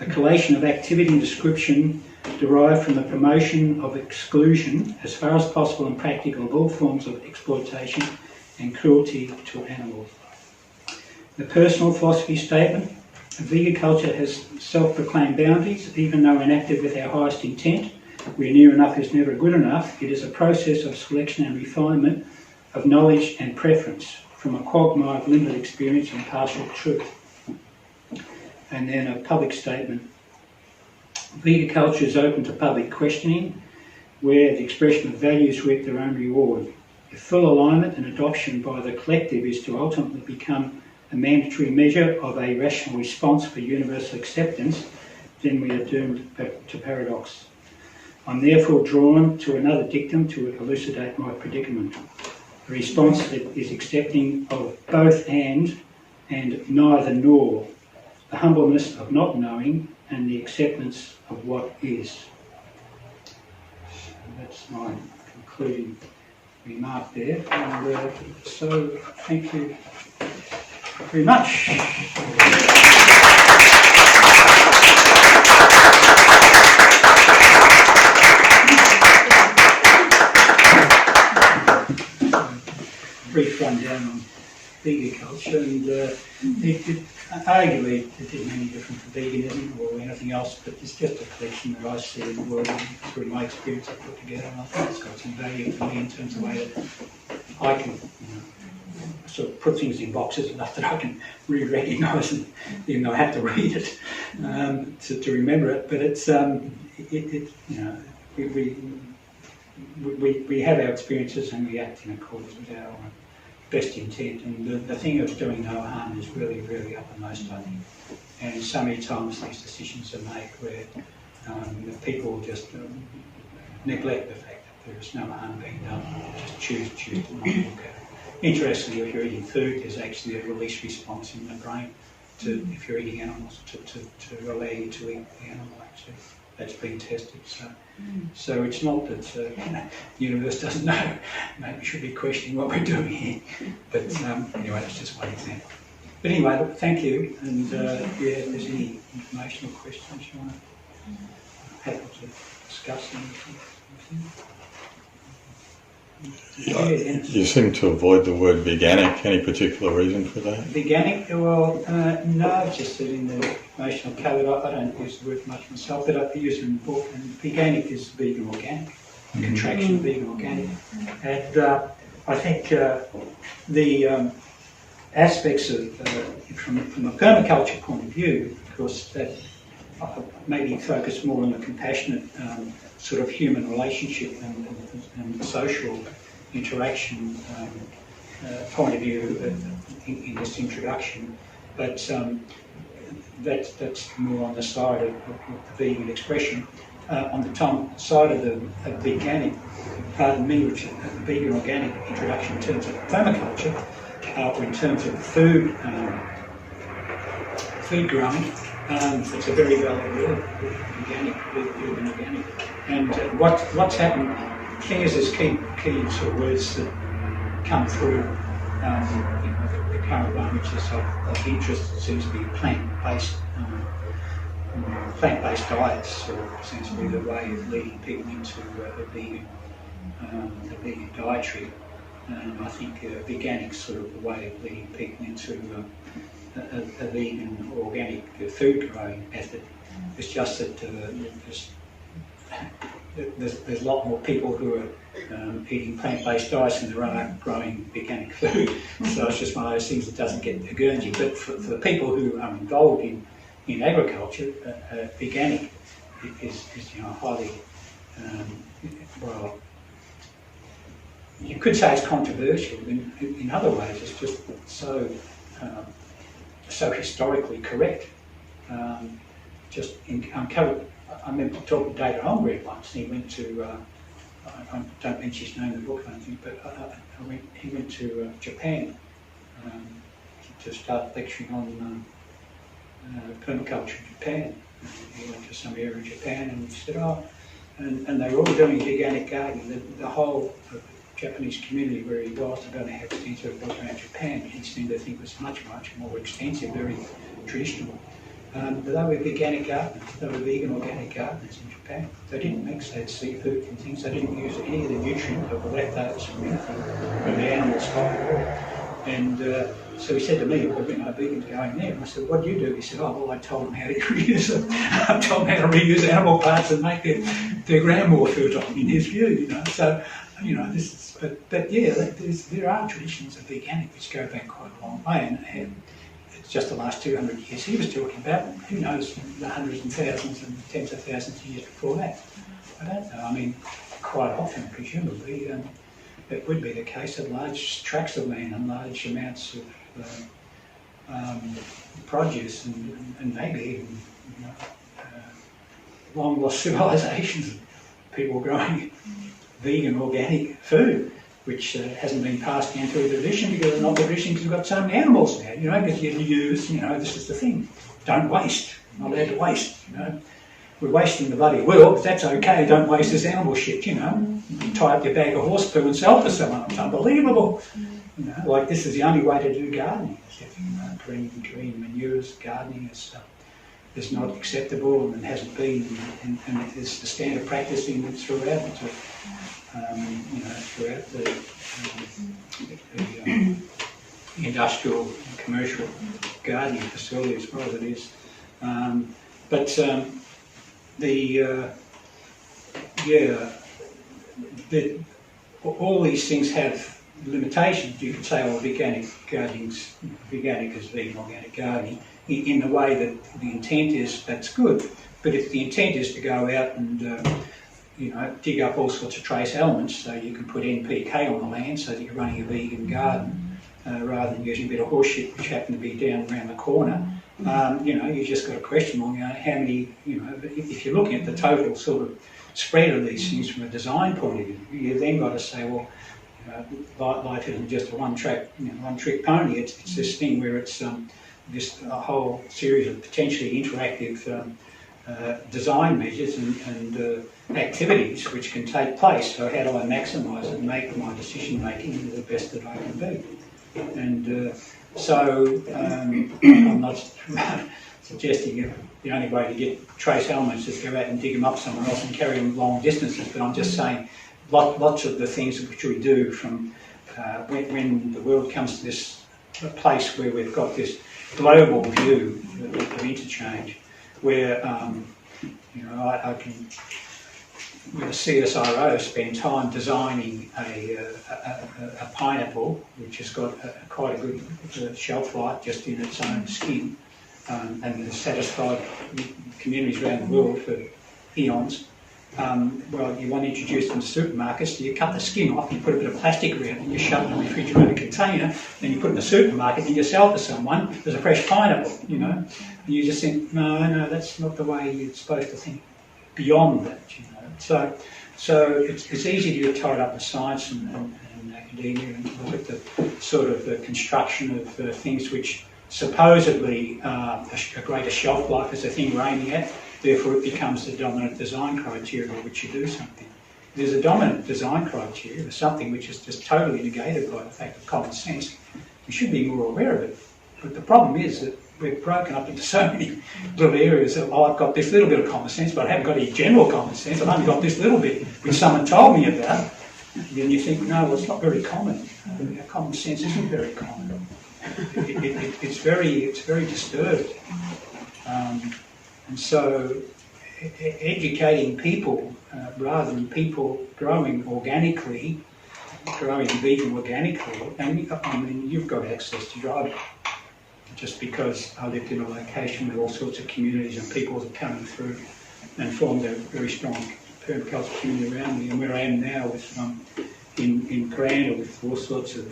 A collation of activity and description derived from the promotion of exclusion, as far as possible and practical, of all forms of exploitation and cruelty to animals. The personal philosophy statement, Vegaculture has self-proclaimed boundaries, even though enacted with our highest intent, where near enough is never good enough. It is a process of selection and refinement of knowledge and preference from a quagmire of limited experience and partial truth. And then a public statement. Vegaculture is open to public questioning, where the expression of values reap their own reward. If full alignment and adoption by the collective is to ultimately become a mandatory measure of a rational response for universal acceptance, then we are doomed to paradox. I'm therefore drawn to another dictum to elucidate my predicament. A response that is accepting of both and neither nor, the humbleness of not knowing and the acceptance of what is. So that's my concluding remark there. And so thank you very much. Brief rundown on Vegaculture, and arguably it isn't any different from veganism or anything else, but it's just a collection that I see in the world through my experience I put together, and I think it's got some value for me in terms of the way that I can sort of put things in boxes enough that I can recognise, and even though I have to read it to remember it, but it's we have our experiences and we act in accordance with our best intent, and the thing of doing no harm is really, really uppermost, I think. And so many times these decisions are made where people just neglect the fact that there is no harm being done, just choose to not look at it. Interestingly, if you're eating food, there's actually a release response in the brain to, if you're eating animals, to allow you to eat the animal, actually. That's been tested. So it's not that the universe doesn't know. Maybe we should be questioning what we're doing here. But anyway, that's just one example. But anyway, look, thank you. And if there's any informational questions you want to, I'm happy to discuss anything. You seem to avoid the word veganic. Any particular reason for that? Veganic? Well, no, just that in the emotional code, I don't use the word much myself, but I use it in the book, and veganic is vegan organic, contraction vegan organic. And I think the aspects of, from a permaculture point of view, of course, that maybe focus more on the compassionate sort of human relationship and social interaction point of view in this introduction, but that's more on the side of the vegan expression. On the side of the veganic, pardon me, which the vegan organic introduction in terms of permaculture, or in terms of food growing, it's a very valid word, organic, vegan organic. And what's happened, the thing is there's key sort of words that come through, the current one, which is of interest, seems to be plant-based diets, or essentially the way of leading people into a vegan dietary. I think veganic's sort of the way of leading people into a vegan organic food growing method. It's just that there's a lot more people who are eating plant-based diets than there are growing organic food. So it's just one of those things that doesn't get a Guernsey. But for the people who are involved in agriculture, veganic is highly, well, you could say it's controversial. In other ways, it's just so historically correct. I remember talking to David Holmgren once, and he went to, I don't mention his name in the book, I don't think, but he went to Japan to start lecturing on permaculture in Japan. He went to some area in Japan and he said, and they were all doing organic gardening. The whole Japanese community where he was, I don't know how extensive it was around Japan, he seemed to think was much more extensive, very traditional. But they were organic gardeners, they were vegan organic gardeners in Japan. They didn't mix, they had seafood and things, they didn't use any of the nutrients of the leftovers from anything, from the animal stock at all. And so he said to me, well, vegans going there. And I said, what do you do? He said, I told them how to reuse them. I told them how to reuse animal parts and make their ground more fertile, in his view, So, this is, but yeah, there are traditions of veganic which go back quite a long way, and it's just the last 200 years he was talking about. Who knows, the hundreds and thousands and tens of thousands of years before that? I don't know. I mean, quite often, presumably, it would be the case that large tracts of land and large amounts of produce and maybe even long lost civilizations of people growing vegan organic food, which hasn't been passed down through the tradition because it's not the tradition because we've got so many animals now, because you use, this is the thing, don't waste, not allowed to waste, We're wasting the bloody world, but that's okay, don't waste this animal shit, You tie up your bag of horse poo and sell it to someone, it's unbelievable. Like this is the only way to do gardening, green manures, gardening is not acceptable and hasn't been, and it's the standard practice throughout the industrial and commercial gardening facility as well as it is. All these things have limitations. You could say, veganic is vegan organic gardening, in the way that the intent is, that's good. But if the intent is to go out and dig up all sorts of trace elements, so you can put NPK on the land so that you're running a vegan garden, rather than using a bit of horse shit which happened to be down around the corner, you just got a question on how many, if you're looking at the total sort of spread of these things from a design point of view, you've then got to say, well, life isn't just a one-trick pony. It's this thing where it's a whole series of potentially interactive design measures and activities which can take place. So how do I maximise it and make my decision making the best that I can be? And I'm not suggesting the only way to get trace elements is to go out and dig them up somewhere else and carry them long distances, but I'm just saying lots of the things which we do from when the world comes to this place where we've got this global view of interchange, where I can, with a CSIRO, spend time designing a pineapple which has got quite a good shelf life just in its own skin, and has satisfied communities around the world for eons. Well, you want to introduce them to supermarkets, you cut the skin off, you put a bit of plastic around it, and you shove it in a refrigerated container, then you put it in the supermarket and you sell it to someone as a fresh pineapple, And you just think, no, that's not the way you're supposed to think beyond that, So it's easy to get tied up with science and academia and look at the sort of the construction of things which supposedly a greater shelf life is the thing we're aiming at. Therefore, it becomes the dominant design criteria by which you do something. If there's a dominant design criteria, or something which is just totally negated by the fact of common sense, we should be more aware of it. But the problem is that we're broken up into so many little areas that, I've got this little bit of common sense, but I haven't got any general common sense. I've only got this little bit, which someone told me about. And you think, no, well, it's not very common. Common sense isn't very common. It's very disturbed. And so educating people, rather than people growing organically, growing vegan organically, and I mean, you've got access to drive. Just because I lived in a location with all sorts of communities and people that are coming through and formed a very strong permaculture community around me, and where I am now with in Granda with all sorts of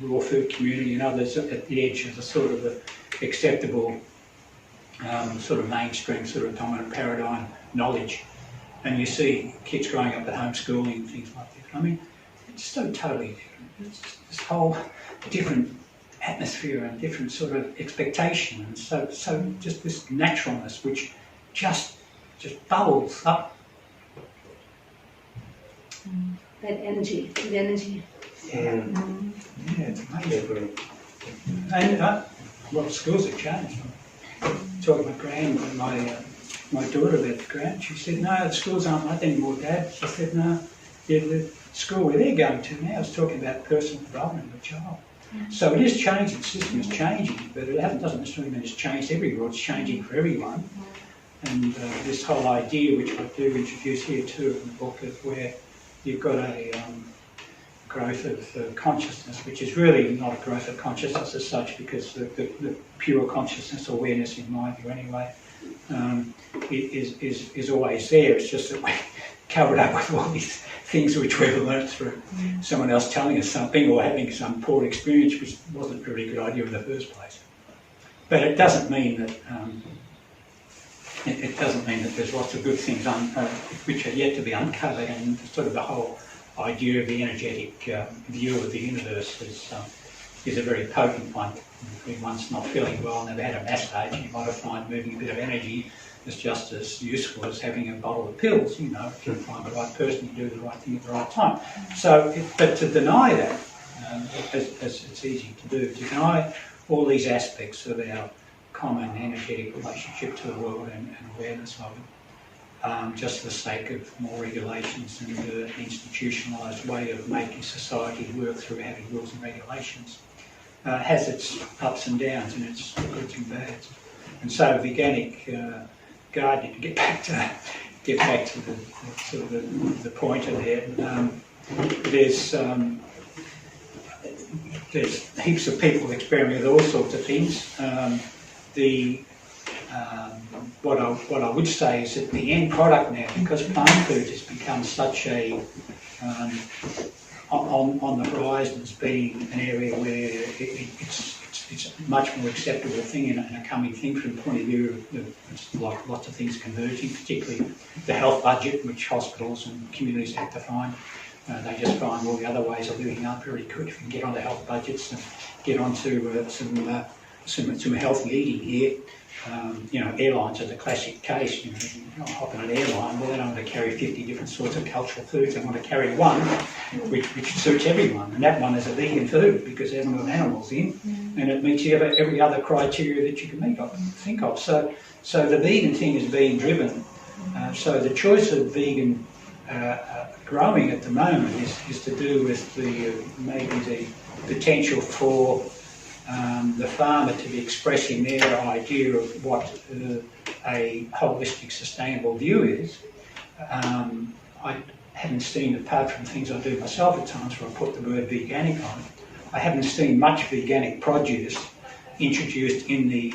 raw food community and others at the edge of the sort of the acceptable sort of mainstream, sort of dominant paradigm knowledge. And you see kids growing up at homeschooling and things like that. I mean, it's so totally different. It's just this whole different atmosphere and different sort of expectation, and so just this naturalness which just bubbles up. That energy, good energy. Yeah, it's amazing. And well, schools have changed. Talking to my daughter about the ground, she said, no, the schools aren't like that anymore, Dad. She said, no, the school where they're going to now is talking about personal development of a child. So it is changing, the system is changing, but it doesn't necessarily mean it's changed everywhere, it's changing for everyone. And this whole idea, which I do introduce here too in the book, of where you've got a growth of consciousness, which is really not a growth of consciousness as such, because the pure consciousness, awareness in my view anyway, is always there. It's just that we're covered up with all these things which we've learnt through someone else telling us something, or having some poor experience which wasn't a very good idea in the first place. But it doesn't mean that there's lots of good things which are yet to be uncovered, and sort of the whole idea of the energetic view of the universe is a very potent one. If one's not feeling well and they've had a massage, you might find moving a bit of energy is just as useful as having a bottle of pills. If you find the right person, you do the right thing at the right time. So, but to deny that, as it's easy to do, to deny all these aspects of our common energetic relationship to the world and awareness of it, just for the sake of more regulations and an institutionalised way of making society work through having rules and regulations, has its ups and downs and its goods and bads. And so veganic gardening, to get back to the sort of the pointer there, there's heaps of people experimenting with all sorts of things. What I would say is that the end product now, because plant food has become such a on the horizon as being an area where it's a much more acceptable thing and a coming thing from the point of view of like lots of things converging, particularly the health budget, which hospitals and communities have to find. They just find all the other ways of living up very good. If you can get onto health budgets and get onto some healthy eating here. Airlines are the classic case. You hop on an airline, well, they don't want to carry 50 different sorts of cultural foods. They want to carry one which suits everyone, and that one is a vegan food because it hasn't got animals in, and it meets every other criteria that you can think of. So the vegan thing is being driven. So the choice of vegan growing at the moment is to do with maybe the potential for the farmer to be expressing their idea of what a holistic, sustainable view is. I haven't seen, apart from things I do myself at times where I put the word veganic on it, I haven't seen much veganic produce introduced in the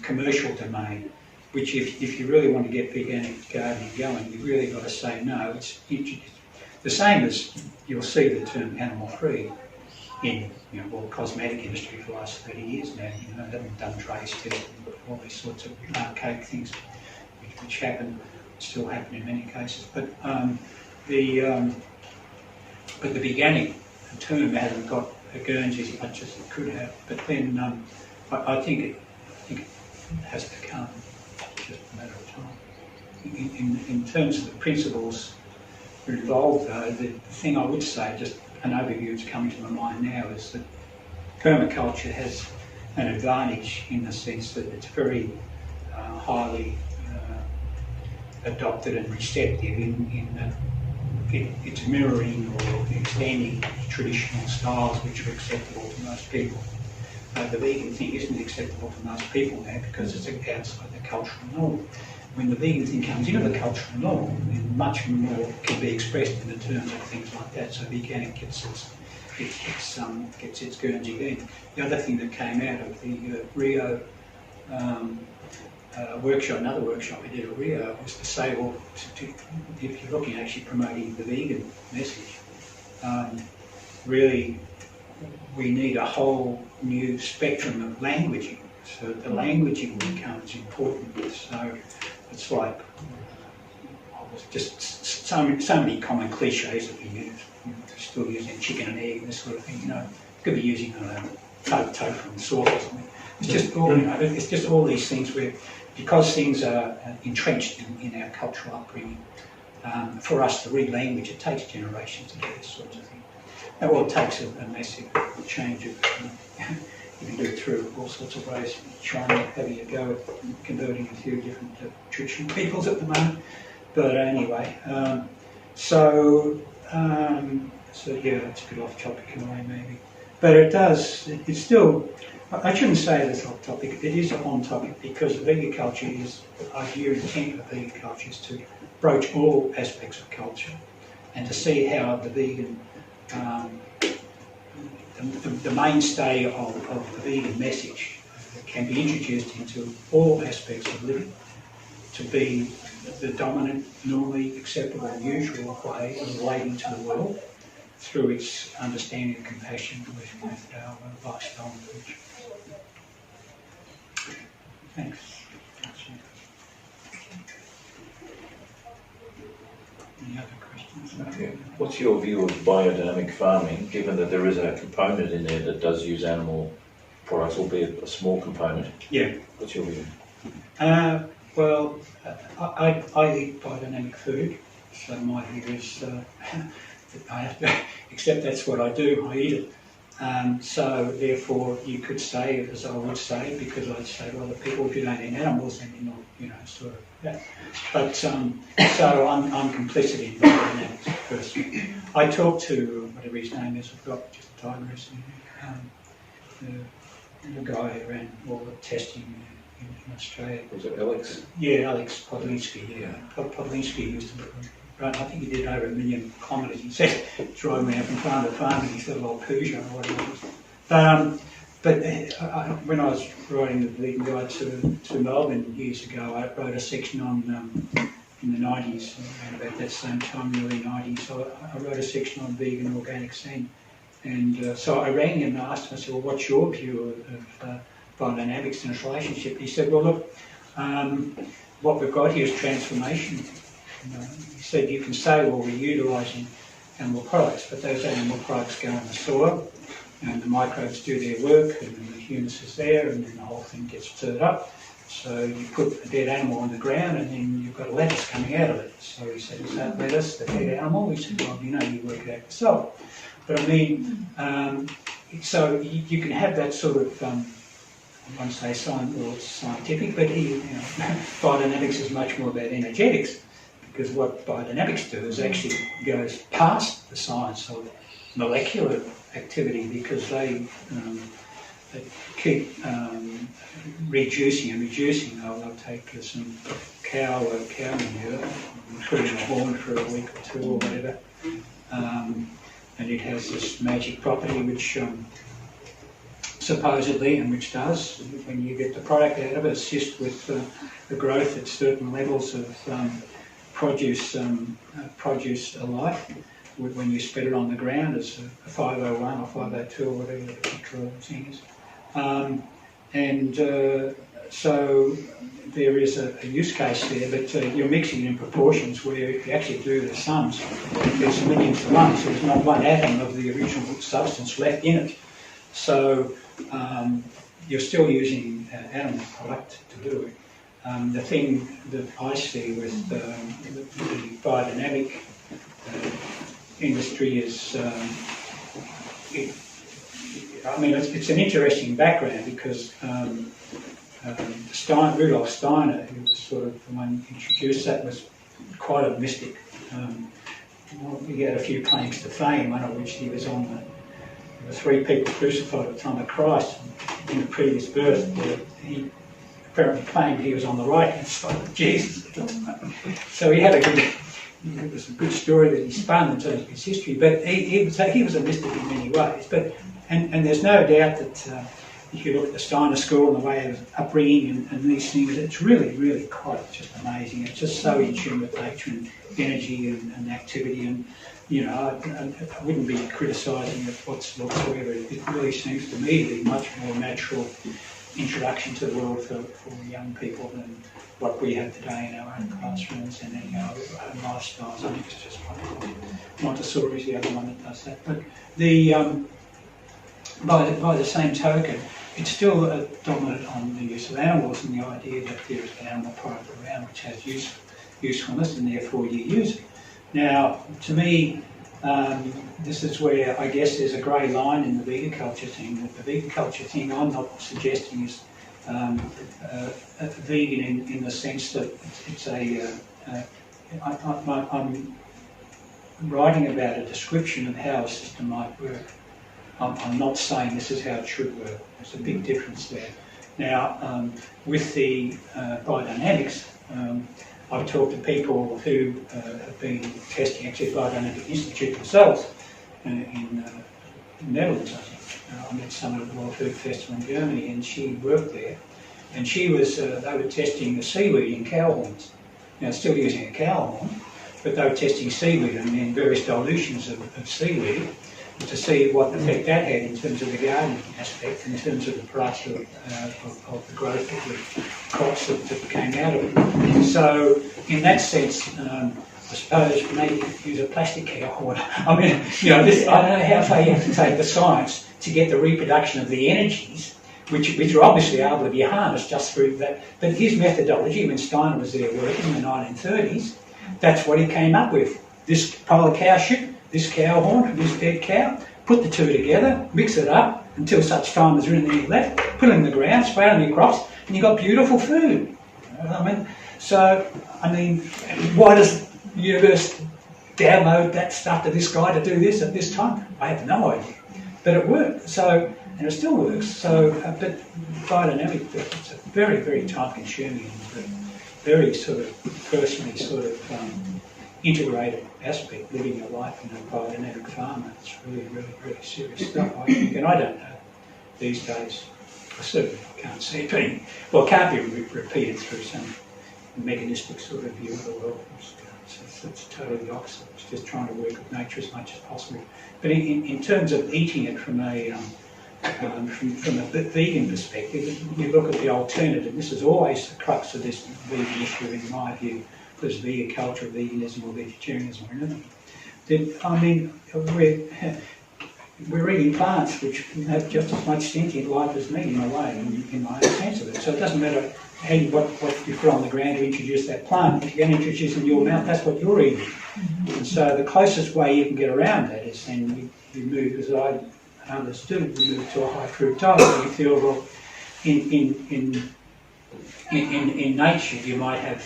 commercial domain, which if you really want to get veganic gardening going, you've really got to say no. It's the same as you'll see the term animal-free in the cosmetic industry for the last 30 years now. They haven't done trace testing, all these sorts of archaic things which still happen in many cases. But the veganic term hasn't got a Guernsey as much as it could have. But then I think it has become just a matter of time. In terms of the principles involved, though, the thing I would say, just an overview that's coming to my mind now, is that permaculture has an advantage in the sense that it's very highly adopted and receptive in that it's mirroring or extending traditional styles which are acceptable to most people. The vegan thing isn't acceptable to most people now because it's outside the cultural norm. When the vegan thing comes into the cultural norm, then much more can be expressed in the terms of things like that. So veganic gets its Guernsey then. The other thing that came out of the Rio workshop, another workshop we did at Rio, was to say, well, if you're looking at actually promoting the vegan message, really we need a whole new spectrum of languaging. So the languaging becomes important. So it's like just so many common cliches that we use. Still using chicken and egg and this sort of thing. Could be using tofu and sauce or something. It's just all it's just all these things where, because things are entrenched in our cultural upbringing, for us to read language, it takes generations to do this sort of thing. It takes a massive change of. You can do it through all sorts of ways. China having a go at converting a few different traditional peoples at the moment. But anyway, so yeah, that's a bit off topic in a way maybe. But it's still, I shouldn't say it's off topic, it is on topic because vegaculture is, the idea and intent of vegaculture is to broach all aspects of culture and to see how the vegan, the mainstay of the vegan message can be introduced into all aspects of living to be the dominant, normally acceptable and usual way of relating to the world through its understanding and compassion with our lifestyle and culture. Thanks. Any other questions? Okay. What's your view of biodynamic farming, given that there is a component in there that does use animal products, albeit a small component? Yeah. What's your view? Well, I eat biodynamic food, so my view is I have to accept that's what I do, I eat it. So therefore you could say, as I would say, because I'd say, well, the people who don't eat animals, then you're not, sort of that. But so I'm complicit in biodynamics personally. I talked to, whatever his name is, I've got just a time recently, the guy who ran all the testing in Australia. Was it Alex? Yeah, Alex Podolinsky, yeah. Podolinsky used to run, I think he did over 1 million kilometres. He said, driving around from farm to farm, and he said a lot of Peugeot or whatever it was. But when I was writing the vegan guide to Melbourne years ago, I wrote a section on, in the 90s, around about that same time, early 90s, so I wrote a section on vegan organic scene. And so I rang him and asked him, I said, well, what's your view of biodynamics and its relationship? He said, well, look, what we've got here is transformation. He said, you can say, well, we're utilising animal products, but those animal products go in the soil, and the microbes do their work, and then the humus is there, and then the whole thing gets stirred up. So you put a dead animal on the ground, and then you've got a lettuce coming out of it. So he said, is that lettuce the dead animal? He said, well, you work it out yourself. But I mean, so you can have that sort of, I won't say scientific, but biodynamics is much more about energetics, because what biodynamics do is actually goes past the science of molecular activity, because they keep reducing and reducing. They'll take some cow manure and put it in a horn for a week or two or whatever, and it has this magic property which supposedly, and which does, when you get the product out of it, assist with the growth at certain levels of produce alike. When you spread it on the ground, it's a 501 or 502 or whatever the control thing is. So there is a use case there, but you're mixing it in proportions where if you actually do the sums, there's millions to one, so there's not one atom of the original substance left in it. So you're still using animal product to do it. The thing that I see with the biodynamic industry is, it's an interesting background, because Rudolf Steiner, who was sort of the one who introduced that, was quite a mystic. He had a few claims to fame, one of which he was on the 3 people crucified at the time of Christ in the previous birth. He apparently claimed he was on the right-hand side of Jesus at the time. So he had it was a good story that he spun in terms of his history, but he was a mystic in many ways. But and there's no doubt that if you look at the Steiner school and the way of upbringing and these things, it's really, really quite just amazing. It's just so in tune with nature and energy and activity, and I wouldn't be criticising it whatsoever. It really seems to me to be much more natural introduction to the world for young people than what we have today in our own classrooms and in our own lifestyles. I think it's just wonderful. Montessori is the other one that does that. But by the same token, it's still dominant on the use of animals, and the idea that there is an animal product around which has usefulness, and therefore you use it. Now, to me, this is where I guess there's a grey line in the Vegaculture thing. The Vegaculture thing, I'm not suggesting is vegan in the sense that it's I'm writing about a description of how a system might work. I'm not saying this is how it should work. There's a big difference there. Now, with the biodynamics, I've talked to people who have been testing, actually, Biodynamic Institute themselves in the Netherlands, I think. I met someone at the World Food Festival in Germany, and she worked there. And she was, they were testing the seaweed in cow horns. Now, still using a cow horn, but they were testing seaweed and then various dilutions of seaweed to see what effect that had in terms of the gardening aspect, in terms of the price of the growth of the crops that came out of it. So, in that sense, I suppose maybe you could use a plastic cow horn. I mean, I don't know how far you have to take the science to get the reproduction of the energies, which are obviously able to be harnessed just through that. But his methodology, when Steiner was there working in the 1930s, that's what he came up with. This pile of cow shit, this cow horn, this dead cow, put the two together, mix it up until such time as there isn't any left, put it in the ground, spray it on your crops, and you've got beautiful food. Why does the universe download that stuff to this guy to do this at this time? I have no idea. But it worked, and it still works. So, but biodynamic, it's a very, very time-consuming and very sort of personally integrated aspect, living your life in a biodynamic farm. It's really, really, really serious stuff, I think. And I don't know these days. I certainly can't see it being, it can't be repeated through some mechanistic sort of view of the world. It's totally the opposite. It's just trying to work with nature as much as possible. But in terms of eating it from a vegan perspective, you look at the alternative. This is always the crux of this vegan issue, in my view. There's vegaculture, veganism, or vegetarianism, or anything. We're eating plants which have just as much sentient life as me, in a way, in my own sense of it. So it doesn't matter what you put on the ground to introduce that plant. If you're going to introduce it in your mouth, that's what you're eating. And so the closest way you can get around that is then you move, as I understood, you move to a high fructose. So you feel, well, in nature you might have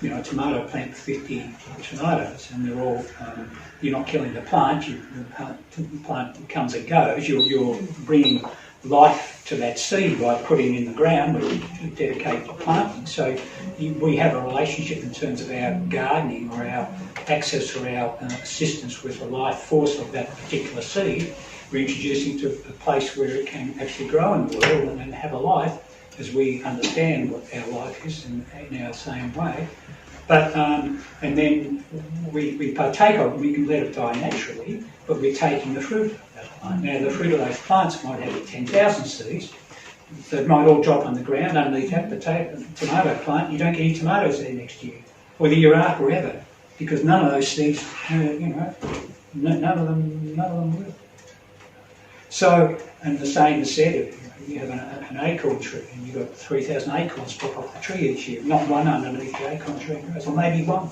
you know, a tomato plant 50 tomatoes, and they're all, you're not killing the plant, the plant comes and goes, you're bringing life to that seed by putting in the ground, which you dedicate to planting. So we have a relationship in terms of our gardening or our access or our assistance with the life force of that particular seed. We're introducing to a place where it can actually grow in the world and have a life as we understand what our life is in our same way. But and then we partake of it, we can let it die naturally, but we're taking the fruit of that plant. Now the fruit of those plants might have 10,000 seeds that might all drop on the ground underneath that tomato plant. You don't get any tomatoes there next year, or the year after ever, because none of those seeds, you know, none of them will. So, and the same is said, if you have an acorn tree and you've got 3,000 acorns drop off the tree each year, not one underneath the acorn tree grows, or maybe one.